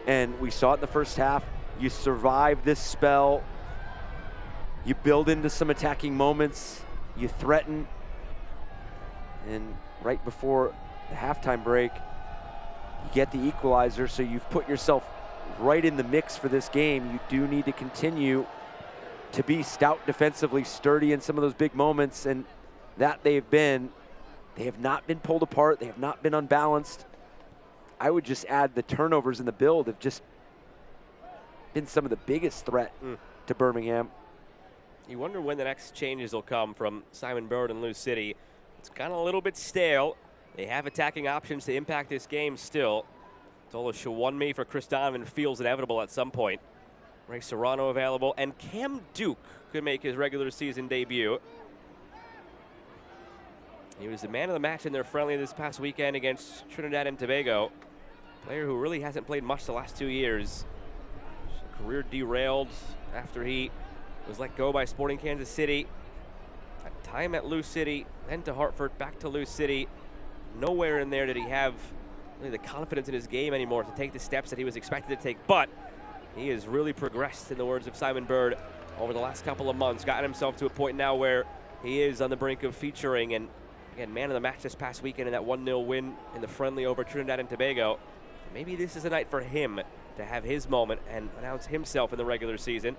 And we saw it in the first half. You survive this spell. You build into some attacking moments. You threaten. And right before the halftime break, you get the equalizer, so you've put yourself right in the mix for this game. You do need to continue to be stout defensively, sturdy in some of those big moments, and that they've been. They have not been pulled apart. They have not been unbalanced. I would just add the turnovers in the build have just been some of the biggest threat to Birmingham. You wonder when the next changes will come from Simon Bird and Lou City. It's kind of a little bit stale. They have attacking options to impact this game still. Tolo Shawunmi for Chris Donovan feels inevitable at some point. Ray Serrano available, and Cam Duke could make his regular season debut. He was the man of the match in their friendly this past weekend against Trinidad and Tobago. Player who really hasn't played much the last 2 years. Career derailed after he was let go by Sporting Kansas City. A time at Lou City, then to Hartford, back to Lou City. Nowhere in there did he have really the confidence in his game anymore to take the steps that he was expected to take, but he has really progressed, in the words of Simon Bird, over the last couple of months, gotten himself to a point now where he is on the brink of featuring, and again, man of the match this past weekend in that 1-0 win in the friendly over Trinidad and Tobago. Maybe this is a night for him to have his moment and announce himself in the regular season.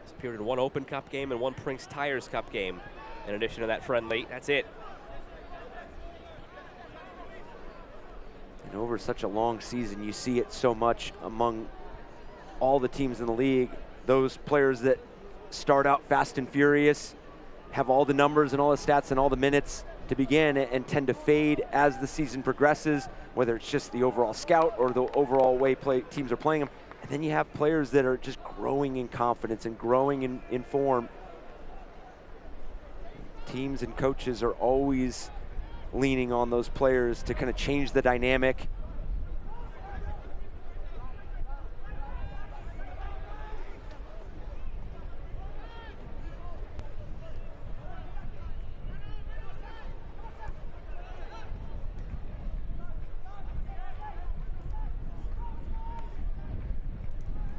He's appeared in 1 Open Cup game and 1 Prince Tires Cup game in addition to that friendly. That's it. And over such a long season, you see it so much among all the teams in the league. Those players that start out fast and furious, have all the numbers and all the stats and all the minutes to begin, and tend to fade as the season progresses, whether it's just the overall scout or the overall way teams are playing them. And then you have players that are just growing in confidence and growing in form. Teams and coaches are always leaning on those players to kind of change the dynamic.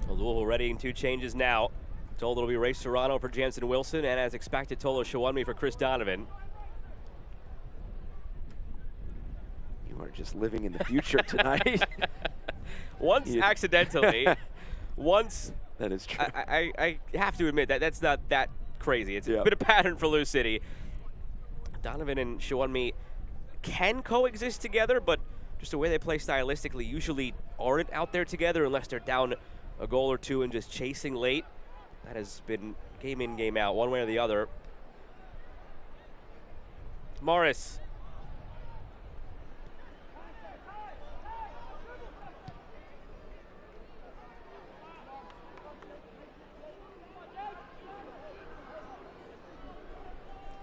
Louisville readying 2 changes now. Told it'll be Ray Serrano for Jansen Wilson, and as expected, Tolo Shawunmi for Chris Donovan. You are just living in the future tonight. Once accidentally, once. That is true. I have to admit that's not that crazy. It's been a pattern for Lou City. Donovan and Shawunmi can coexist together, but just the way they play stylistically usually aren't out there together unless they're down a goal or 2 and just chasing late. That has been game in, game out, one way or the other. Morris.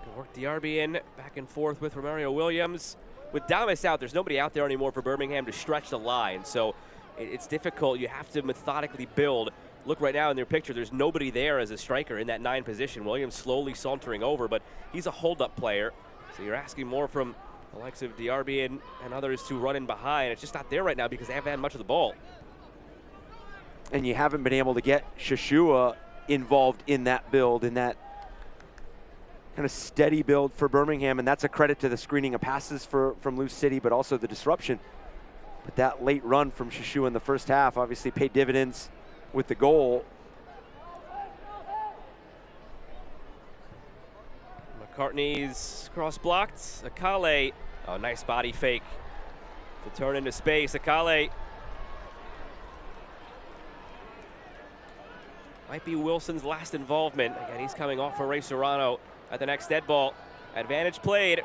Good work, Diarby in, back and forth with Romario Williams. With Damas out, there's nobody out there anymore for Birmingham to stretch the line, so it's difficult. You have to methodically build. Look right now in their picture, there's nobody there as a striker in that 9 position. Williams slowly sauntering over, but he's a hold-up player, so you're asking more from the likes of Diarby and others to run in behind. It's just not there right now because they haven't had much of the ball. And you haven't been able to get Shashua involved in that build, in that kind of steady build for Birmingham, and that's a credit to the screening of passes from Lou City, but also the disruption. But that late run from Shashua in the first half obviously paid dividends with the goal. McCartney's cross-blocked. Akale, oh, nice body fake to turn into space. Akale might be Wilson's last involvement. Again, he's coming off for Ray Serrano at the next dead ball. Advantage played.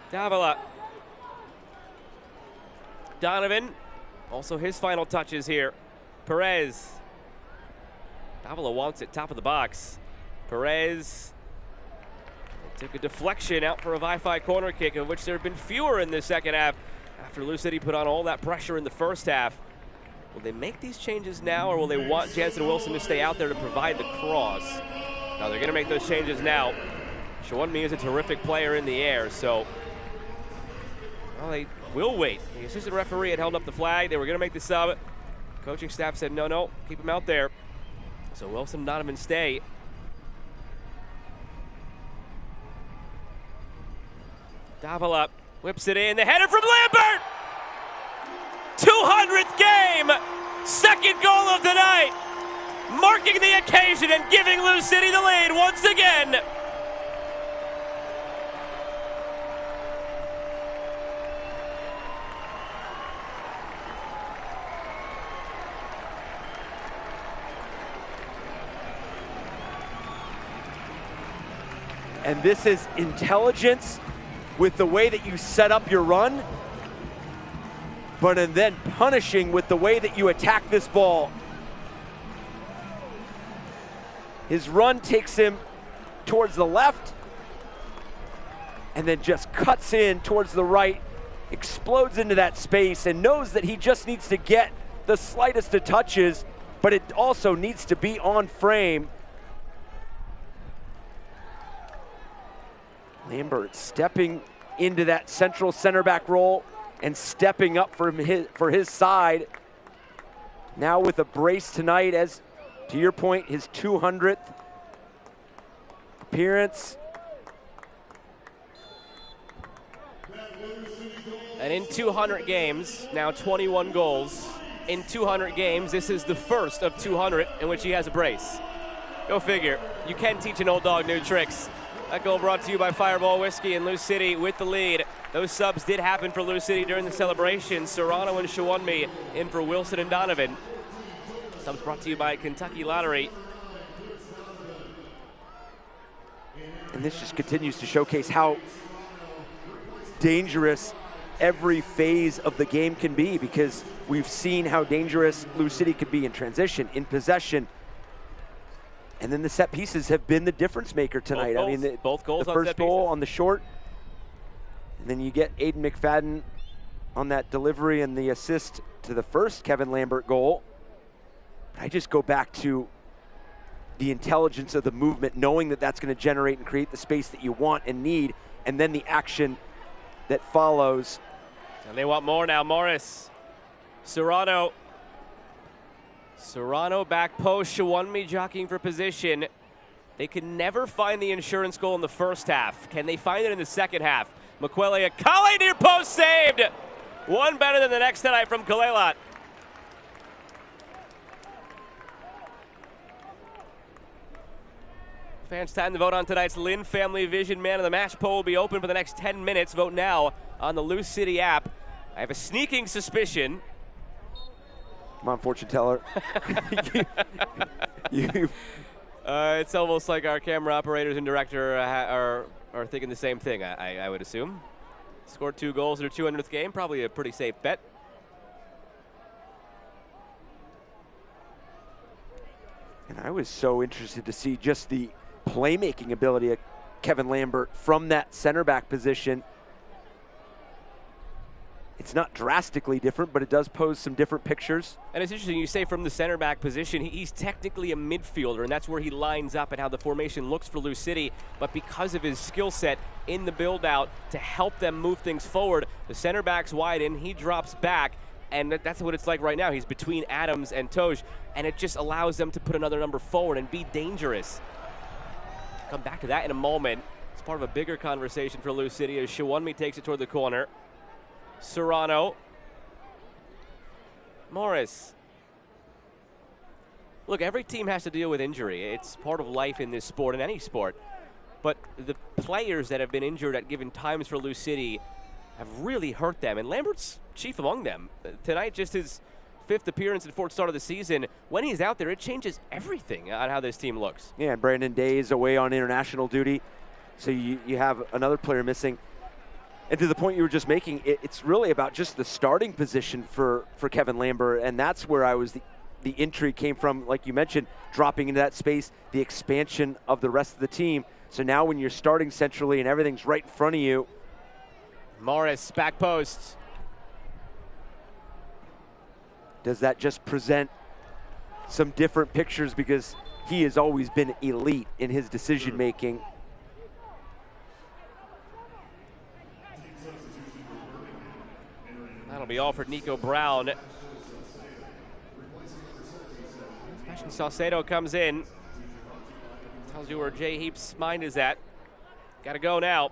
Davila. Donovan, also his final touches here. Perez. Davila wants it, top of the box. Perez took a deflection out for a Wi-Fi corner kick, of which there have been fewer in the second half after Lou City put on all that pressure in the first half. Will they make these changes now, or will they want Jansen Wilson to stay out there to provide the cross? No, they're going to make those changes now. Shawunmi is a terrific player in the air, so well, they will wait. The assistant referee had held up the flag. They were going to make the sub. Coaching staff said, no, keep him out there. So Wilson, Donovan stay. Davila whips it in. The header from Lambert! 200th game! Second goal of the night! Marking the occasion and giving Lou City the lead once again! And this is intelligence with the way that you set up your run, but and then punishing with the way that you attack this ball. His run takes him towards the left and then just cuts in towards the right, explodes into that space, and knows that he just needs to get the slightest of touches, but it also needs to be on frame. Lambert stepping into that central center back role and stepping up for his side. Now with a brace tonight, as to your point, his 200th appearance. And in 200 games, now 21 goals. In 200 games, this is the first of 200 in which he has a brace. Go figure. You can teach an old dog new tricks. That goal brought to you by Fireball Whiskey and Lou City with the lead. Those subs did happen for Lou City during the celebration. Serrano and Shawunmi in for Wilson and Donovan. Subs brought to you by Kentucky Lottery. And this just continues to showcase how dangerous every phase of the game can be, because we've seen how dangerous Lou City could be in transition, in possession, and then the set pieces have been the difference maker tonight. Both goals, I mean, both goals the on first set goal pieces. on the short, and then you get Aiden McFadden on that delivery and the assist to the first Kevin Lambert goal. But I just go back to the intelligence of the movement, knowing that that's going to generate and create the space that you want and need, and then the action that follows. And they want more now. Morris. Serrano. Serrano back post. Shawunmi jockeying for position. They could never find the insurance goal in the first half. Can they find it in the second half? Makwele Akale near post saved. One better than the next tonight from Kalelat. Fans, time to vote on tonight's Lynn Family Vision Man of the Match poll will be open for the next 10 minutes. Vote now on the Lou City app. I have a sneaking suspicion. Come on, fortune teller. It's almost like our camera operators and director are are thinking the same thing, I would assume. Scored 2 goals in her 200th game, probably a pretty safe bet. And I was so interested to see just the playmaking ability of Kevin Lambert from that center back position. It's not drastically different, but it does pose some different pictures. And it's interesting, you say from the center back position, he's technically a midfielder, and that's where he lines up and how the formation looks for Lou City. But because of his skill set in the build-out to help them move things forward, the center back's wide in, he drops back, and that's what it's like right now. He's between Adams and Toj, and it just allows them to put another number forward and be dangerous. Come back to that in a moment. It's part of a bigger conversation for Lou City as Shawunmi takes it toward the corner. Serrano. Morris. Look, every team has to deal with injury. It's part of life in this sport, in any sport. But the players that have been injured at given times for Lou City have really hurt them, and Lambert's chief among them. Tonight, just his 5th appearance before the start of the season. When he's out there, it changes everything on how this team looks. Yeah, and Brandon Day is away on international duty, so you have another player missing. And to the point you were just making, it's really about just the starting position for Kevin Lambert, and that's where the intrigue came from, like you mentioned, dropping into that space, the expansion of the rest of the team. So now when you're starting centrally and everything's right in front of you. Morris, back post. Does that just present some different pictures, because he has always been elite in his decision making. That'll be all for Nico Brown. Sebastian Salcedo comes in. Tells you where Jay Heap's mind is at. Got to go now.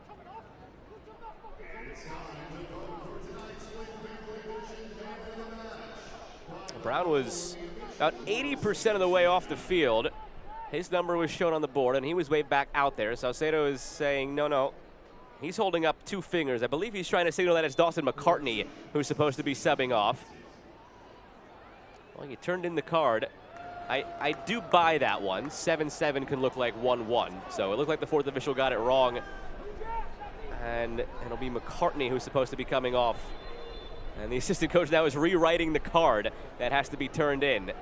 Brown was about 80% of the way off the field. His number was shown on the board, and he was way back out there. Salcedo is saying, no. He's holding up 2 fingers. I believe he's trying to signal that it's Dawson McCartney who's supposed to be subbing off. Well, you turned in the card. I do buy that one. 7-7 can look like 1-1. So it looked like the 4th official got it wrong. And it'll be McCartney who's supposed to be coming off. And the assistant coach now is rewriting the card that has to be turned in.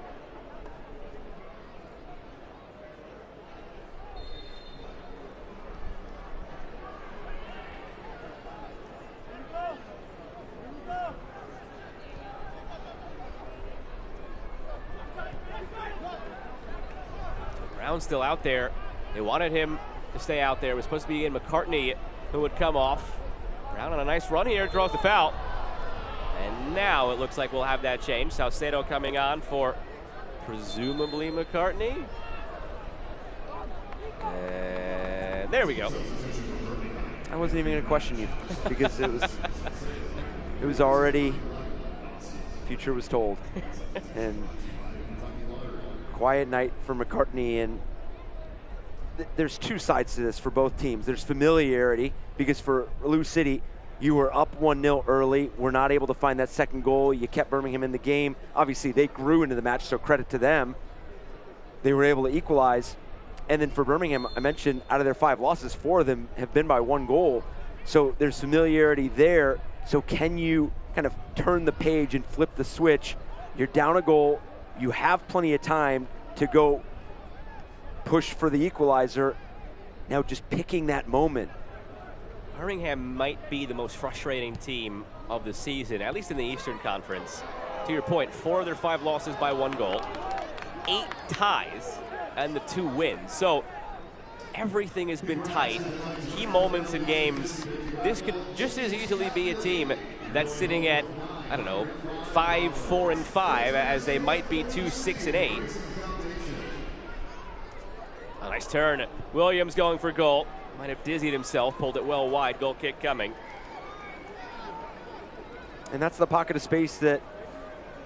Brown's still out there. They wanted him to stay out there. It was supposed to be in McCartney who would come off. Brown on a nice run here, draws the foul. And now it looks like we'll have that change. Salcedo coming on for presumably McCartney. And there we go. I wasn't even going to question you because it was already, future was told. And quiet night for McCartney, and there's 2 sides to this for both teams. There's familiarity, because for Lou City, you were up 1-0 early, were not able to find that second goal. You kept Birmingham in the game. Obviously, they grew into the match, so credit to them. They were able to equalize. And then for Birmingham, I mentioned out of their 5 losses, 4 of them have been by 1 goal. So there's familiarity there. So can you kind of turn the page and flip the switch? You're down a goal. You have plenty of time to go push for the equalizer. Now just picking that moment. Birmingham might be the most frustrating team of the season, at least in the Eastern Conference. To your point, 4 of their 5 losses by 1 goal, 8 ties, and the 2 wins. So everything has been tight. Key moments in games. This could just as easily be a team that's sitting at, I don't know, 5-4-5, as they might be 2-6-8. A nice turn. Williams going for goal. Might have dizzied himself, pulled it well wide. Goal kick coming. And that's the pocket of space that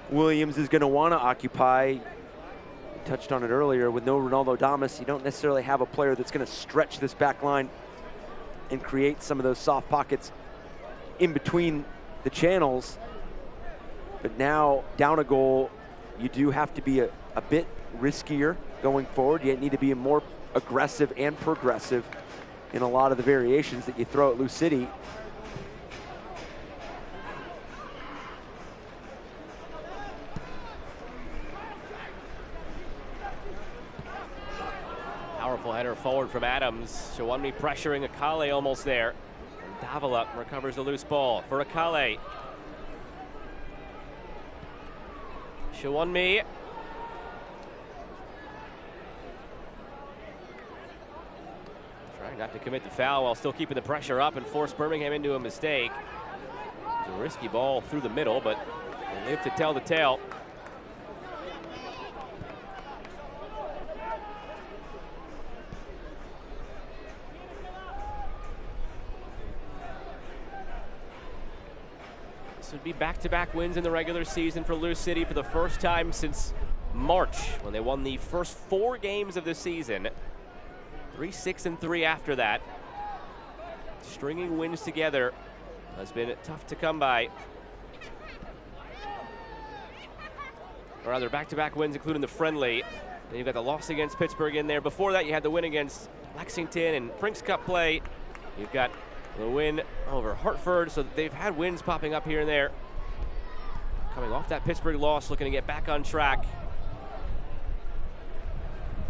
Williams is going to want to occupy. We touched on it earlier. With no Ronaldo Damas, you don't necessarily have a player that's going to stretch this back line and create some of those soft pockets in between the channels. But now, down a goal, you do have to be a bit riskier going forward. You need to be more aggressive and progressive. in a lot of the variations that you throw at Lou City. Powerful header forward from Adams. Shawunmi pressuring Akale almost there. And Davila recovers the loose ball for Akale. Shawunmi. Trying not to commit the foul while still keeping the pressure up and force Birmingham into a mistake. It's a risky ball through the middle, but they live to tell the tale. This would be back-to-back wins in the regular season for Lou City for the first time since March, when they won the first 4 games of the season. 3-6-3 after that. Stringing wins together has been tough to come by. Or rather, back-to-back wins, including the friendly. Then you've got the loss against Pittsburgh in there. Before that, you had the win against Lexington and Brinks Cup play. You've got the win over Hartford, so they've had wins popping up here and there. Coming off that Pittsburgh loss, looking to get back on track.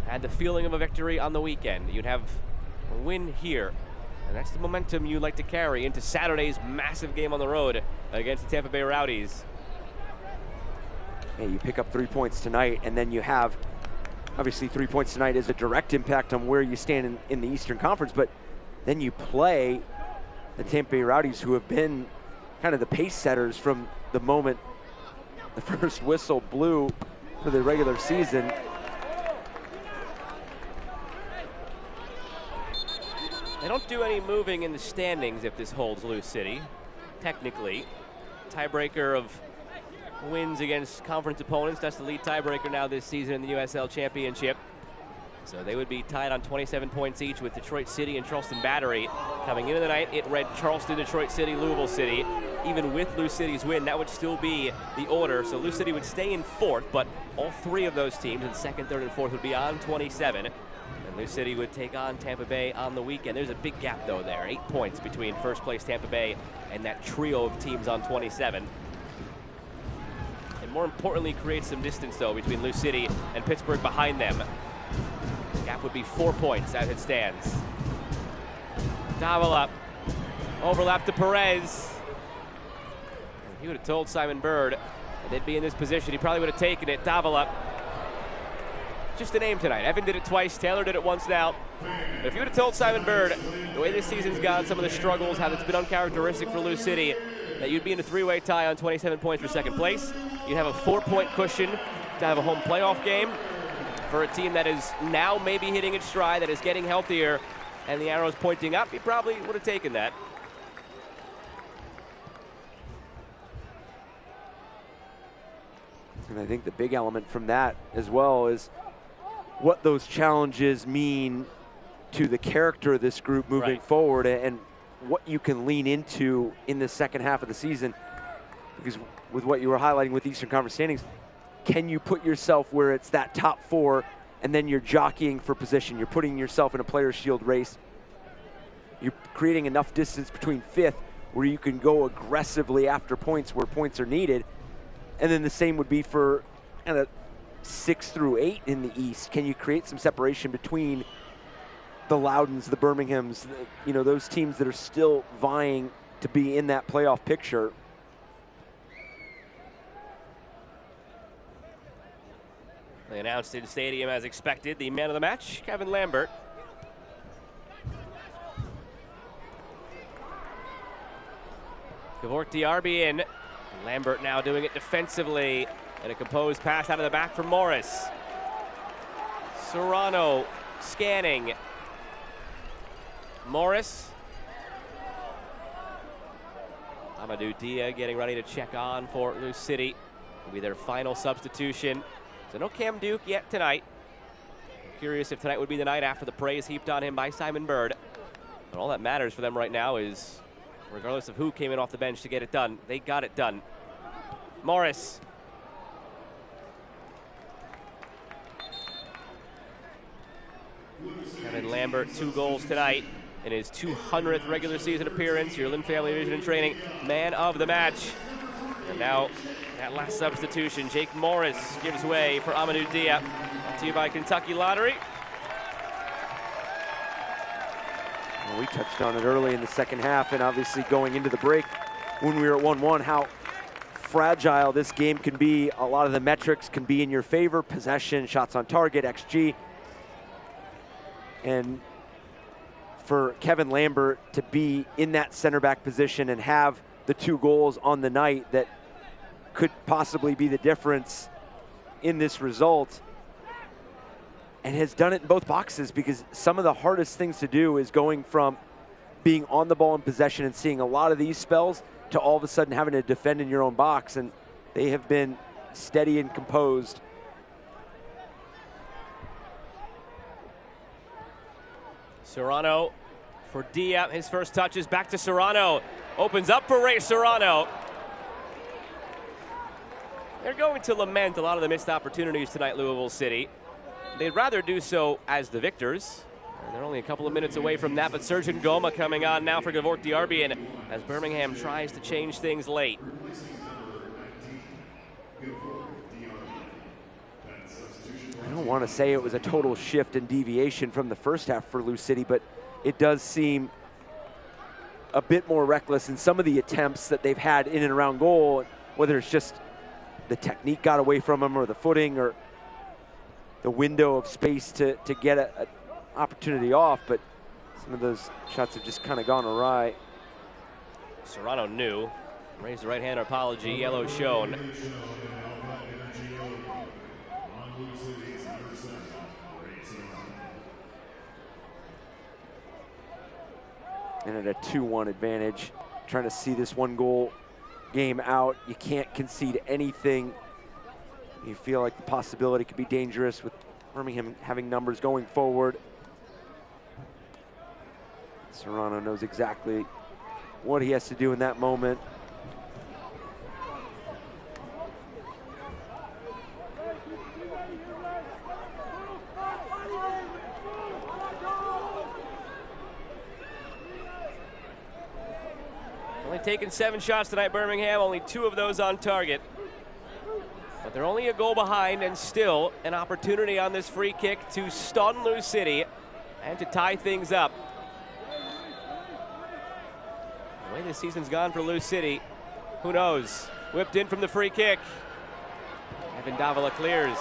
Had the feeling of a victory on the weekend. You'd have a win here, and that's the momentum you'd like to carry into Saturday's massive game on the road against the Tampa Bay Rowdies. Yeah, you pick up 3 points tonight, and then you have, obviously 3 points tonight is a direct impact on where you stand in the Eastern Conference, but then you play the Tampa Bay Rowdies, who have been kind of the pace setters from the moment the first whistle blew for the regular season. They don't do any moving in the standings if this holds Lou City, technically. Tiebreaker of wins against conference opponents. That's the lead tiebreaker now this season in the USL Championship. So they would be tied on 27 points each with Detroit City and Charleston Battery. Coming into the night, it read Charleston, Detroit City, Louisville City. Even with Lou City's win, that would still be the order. So Lou City would stay in 4th, but all 3 of those teams in 2nd, 3rd, and 4th would be on 27. And Lou City would take on Tampa Bay on the weekend. There's a big gap, though, there. 8 points between first place Tampa Bay and that trio of teams on 27. And more importantly, creates some distance, though, between Lou City and Pittsburgh behind them. Gap would be 4 points as it stands. Davila, overlap to Perez. If he would have told Simon Bird that they'd be in this position, he probably would have taken it. Davila, just a name tonight. Evan did it twice, Taylor did it once now. But if you would have told Simon Bird, the way this season's gone, some of the struggles, how it's been uncharacteristic for Lou City, that you'd be in a 3-way tie on 27 points for 2nd place, you'd have a 4-point cushion to have a home playoff game for a team that is now maybe hitting its stride, that is getting healthier, and the arrow's pointing up, he probably would have taken that. And I think the big element from that as well is what those challenges mean to the character of this group moving forward, and what you can lean into in the second half of the season. Because with what you were highlighting with Eastern Conference standings, can you put yourself where it's that top 4 and then you're jockeying for position? You're putting yourself in a Players' Shield race. You're creating enough distance between 5th where you can go aggressively after points where points are needed. And then the same would be for kind of 6 through 8 in the East. Can you create some separation between the Loudons, the Birminghams, those teams that are still vying to be in that playoff picture? They announced in stadium as expected, the man of the match, Kevin Lambert. Gavort Diarby in. Lambert now doing it defensively. And a composed pass out of the back for Morris. Serrano scanning. Morris. Amadou Dia getting ready to check on for Lou City. Will be their final substitution. So no Cam Duke yet tonight. I'm curious if tonight would be the night after the praise heaped on him by Simon Bird. But all that matters for them right now is, regardless of who came in off the bench to get it done, they got it done. Morris. Kevin Lambert, 2 goals tonight. in his 200th regular season appearance. Your Lynn Family Division in Training man of the match. And now that last substitution, Jake Morris gives way for Amadou Dia. Brought to you by Kentucky Lottery. Well, we touched on it early in the second half, and obviously going into the break when we were at 1-1, how fragile this game can be. A lot of the metrics can be in your favor: possession, shots on target, XG. And for Kevin Lambert to be in that center back position and have the 2 goals on the night that could possibly be the difference in this result, and has done it in both boxes, because some of the hardest things to do is going from being on the ball in possession and seeing a lot of these spells to all of a sudden having to defend in your own box, and they have been steady and composed. Serrano for Dia, his first touches, back to Serrano. Opens up for Ray Serrano. They're going to lament a lot of the missed opportunities tonight, Louisville City. They'd rather do so as the victors. And they're only a couple of minutes away from that, but Sergeant Goma coming on now for Gevork Diarbian as Birmingham tries to change things late. I don't want to say it was a total shift and deviation from the first half for Lou City, but it does seem a bit more reckless in some of the attempts that they've had in and around goal, whether it's just the technique got away from them or the footing or the window of space to get an opportunity off, but some of those shots have just kind of gone awry. Serrano knew, raised the right hand apology, yellow shown. And at a 2-1 advantage, trying to see this 1-goal game out. You can't concede anything. You feel like the possibility could be dangerous with Birmingham having numbers going forward. Serrano knows exactly what he has to do in that moment. Only taken 7 shots tonight, Birmingham, only 2 of those on target. But they're only a goal behind, and still an opportunity on this free kick to stun Lou City and to tie things up. The way this season's gone for Lou City, who knows? Whipped in from the free kick. Evan Davila clears.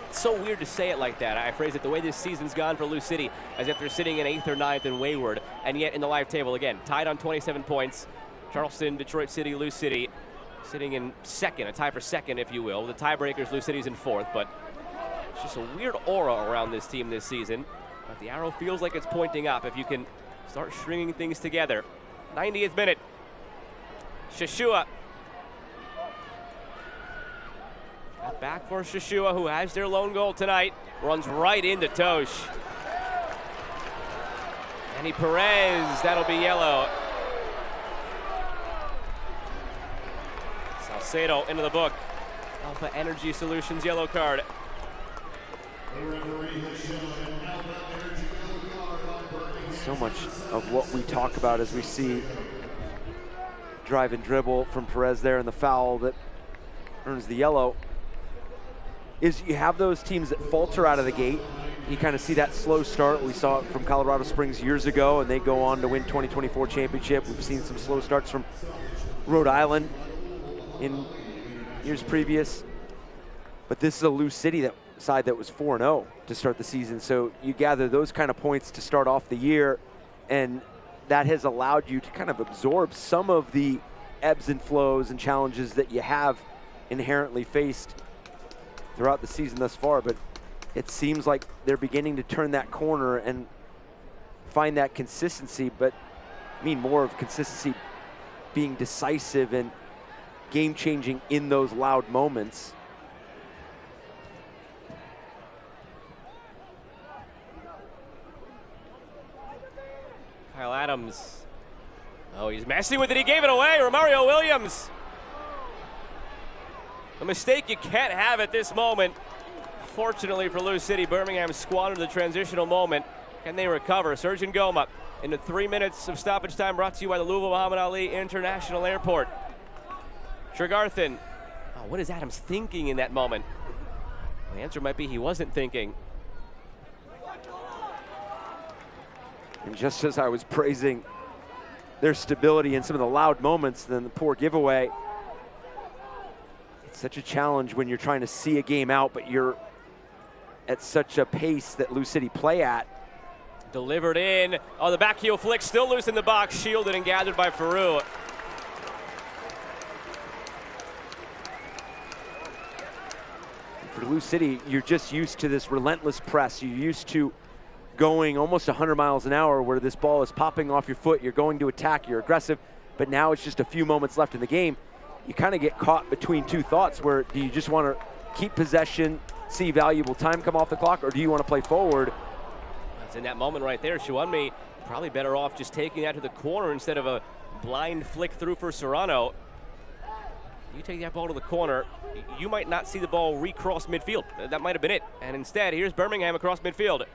It's so weird to say it like that. I phrase it the way this season's gone for Lou City, as if they're sitting in 8th or 9th and wayward, and yet in the live table again, tied on 27 points. Charleston, Detroit City, Lou City sitting in 2nd, a tie for 2nd, if you will. The tiebreakers, Lou City's in 4th, but it's just a weird aura around this team this season. But the arrow feels like it's pointing up if you can start stringing things together. 90th minute. Shashua. Back for Shashua, who has their lone goal tonight. Runs right into Tosh. Andy Perez, that'll be yellow. Salcedo into the book. Alpha Energy Solutions yellow card. So much of what we talk about as we see drive and dribble from Perez there and the foul that earns the yellow is you have those teams that falter out of the gate. You kind of see that slow start. We saw it from Colorado Springs years ago, and they go on to win 2024 championship. We've seen some slow starts from Rhode Island in years previous. But this is a Lou City side that was 4-0 to start the season. So you gather those kind of points to start off the year, and that has allowed you to kind of absorb some of the ebbs and flows and challenges that you have inherently faced throughout the season thus far. But it seems like they're beginning to turn that corner and find that consistency, but I mean more of consistency being decisive and game-changing in those loud moments. Kyle Adams. Oh, he's messing with it. He gave it away. Romario Williams. A mistake you can't have at this moment. Fortunately for Lou City, Birmingham squandered the transitional moment. Can they recover? Surgeon Goma into 3 minutes of stoppage time, brought to you by the Louisville Muhammad Ali International Airport. Tregarthen. Oh, what is Adams thinking in that moment? The answer might be he wasn't thinking. And just as I was praising their stability in some of the loud moments, then the poor giveaway. It's such a challenge when you're trying to see a game out, but you're at such a pace that Lou City play at. Delivered in. Oh, the back heel flick still loose in the box, shielded and gathered by Faroux. For Lou City, you're just used to this relentless press. You're used to going almost 100 miles an hour where this ball is popping off your foot. You're going to attack, you're aggressive, but now it's just a few moments left in the game. You kind of get caught between two thoughts where do you just want to keep possession, see valuable time come off the clock, or do you want to play forward? That's in that moment right there. Shuanmi probably better off just taking that to the corner instead of a blind flick through for Serrano. You take that ball to the corner, you might not see the ball recross midfield. That might have been it. And instead, here's Birmingham across midfield.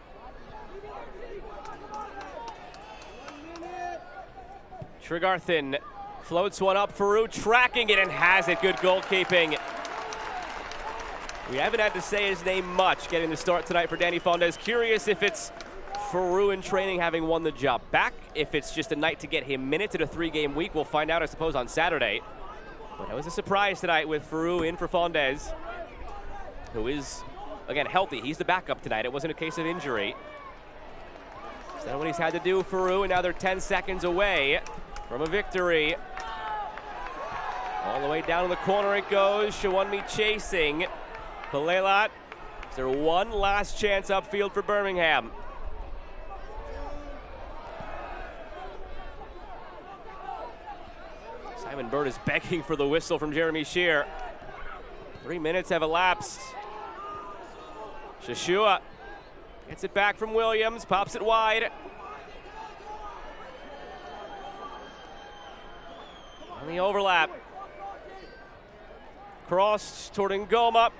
Tregarthen floats one up. Faroux tracking it and has it. Good goalkeeping. We haven't had to say his name much getting the start tonight for Danny Fondes. Curious if it's Faroux in training having won the job back, if it's just a night to get him minutes at a 3-game week. We'll find out, I suppose, on Saturday. But it was a surprise tonight with Faroux in for Fondes, who is, again, healthy. He's the backup tonight. It wasn't a case of injury. Is that what he's had to do, Faroux? And now they're 10 seconds away from a victory. All the way down in the corner it goes. Shuanmi chasing. Palelat. Is there one last chance upfield for Birmingham? Simon Bird is begging for the whistle from Jeremy Shear. 3 minutes have elapsed. Shashua gets it back from Williams, pops it wide. On the overlap. Crossed toward Ngoma.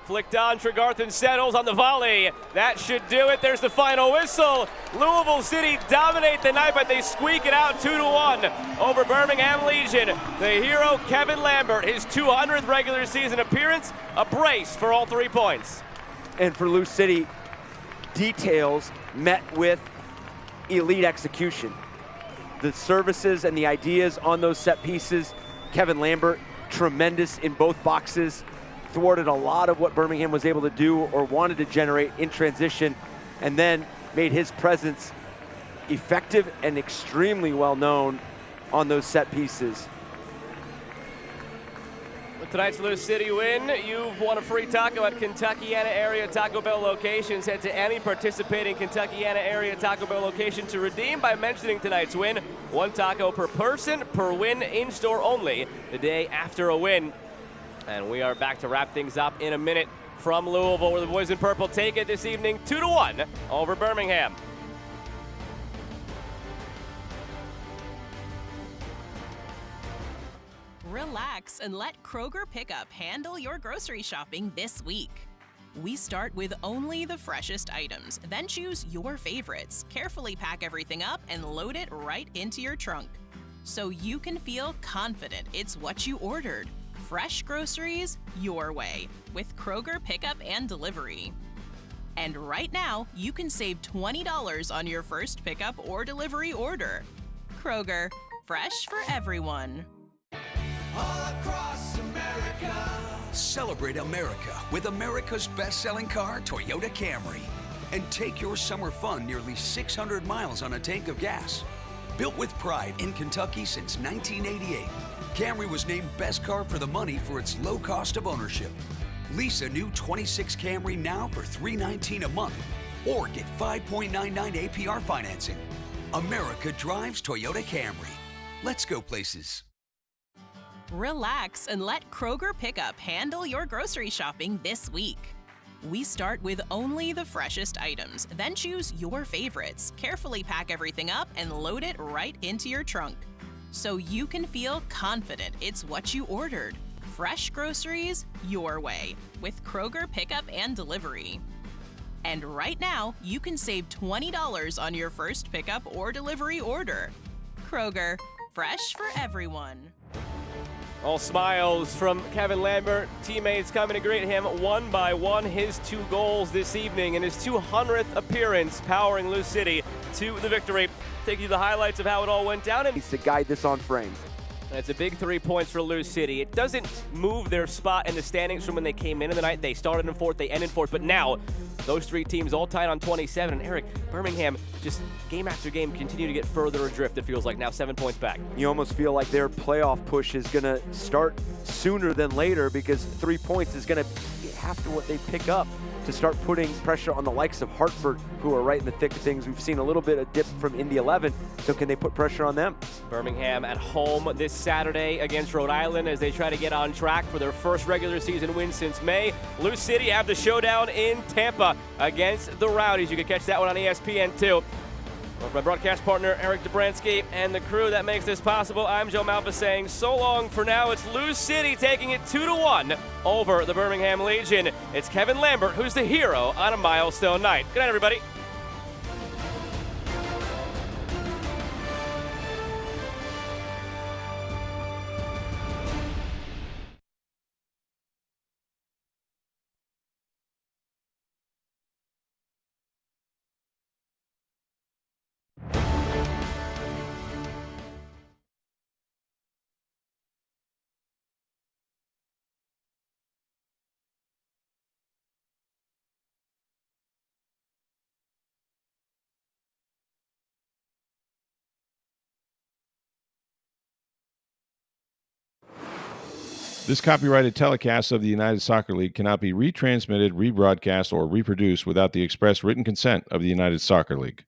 Flicked on, Tregarthen settles on the volley. That should do it. There's the final whistle. Louisville City dominate the night, but they squeak it out 2-1 over Birmingham Legion. The hero, Kevin Lambert, his 200th regular season appearance, a brace for all 3 points. And for Lou City, details met with elite execution. The services and the ideas on those set pieces, Kevin Lambert, tremendous in both boxes, thwarted a lot of what Birmingham was able to do or wanted to generate in transition, and then made his presence effective and extremely well known on those set pieces. With tonight's Lou City win, you've won a free taco at Kentuckiana area Taco Bell locations. Head to any participating Kentuckiana area Taco Bell location to redeem by mentioning tonight's win. 1 taco per person per win, in-store only, the day after a win. And we are back to wrap things up in a minute from Louisville, where the boys in purple take it this evening 2-1 over Birmingham. Relax and let Kroger Pickup handle your grocery shopping this week. We start with only the freshest items, then choose your favorites, carefully pack everything up, and load it right into your trunk, so you can feel confident it's what you ordered. Fresh groceries your way with Kroger Pickup and Delivery. And right now, you can save $20 on your first pickup or delivery order. Kroger, fresh for everyone. All across America. Celebrate America with America's best-selling car, Toyota Camry. And take your summer fun nearly 600 miles on a tank of gas. Built with pride in Kentucky since 1988, Camry was named Best Car for the Money for its low cost of ownership. Lease a new 26 Camry now for $319 a month, or get 5.99 APR financing. America drives Toyota Camry. Let's go places. Relax and let Kroger Pickup handle your grocery shopping this week. We start with only the freshest items, then choose your favorites, carefully pack everything up, and load it right into your trunk, so you can feel confident it's what you ordered. Fresh groceries your way with Kroger Pickup and Delivery. And right now, you can save $20 on your first pickup or delivery order. Kroger, fresh for everyone. All smiles from Kevin Lambert. Teammates coming to greet him one by one. His 2 goals this evening in his 200th appearance, powering Lou City to the victory. Take you the highlights of how it all went down. Needs to guide this on frame. It's a big 3 points for Lou City. It doesn't move their spot in the standings from when they came in the night. They started in 4th, they ended 4th, but now those 3 teams all tied on 27. And Eric, Birmingham just game after game continue to get further adrift, it feels like, now 7 points back. You almost feel like their playoff push is going to start sooner than later, because 3 points is going to be half to what they pick up to start putting pressure on the likes of Hartford, who are right in the thick of things. We've seen a little bit of dip from Indy 11, so can they put pressure on them? Birmingham at home this Saturday against Rhode Island as they try to get on track for their first regular season win since May. Lou City have the showdown in Tampa against the Rowdies. You can catch that one on ESPN2. With my broadcast partner, Eric Dobransky, and the crew that makes this possible, I'm Joe Malpa saying so long for now. It's Lou City taking it 2-1 over the Birmingham Legion. It's Kevin Lambert who's the hero on a milestone night. Good night, everybody. This copyrighted telecast of the United Soccer League cannot be retransmitted, rebroadcast, or reproduced without the express written consent of the United Soccer League.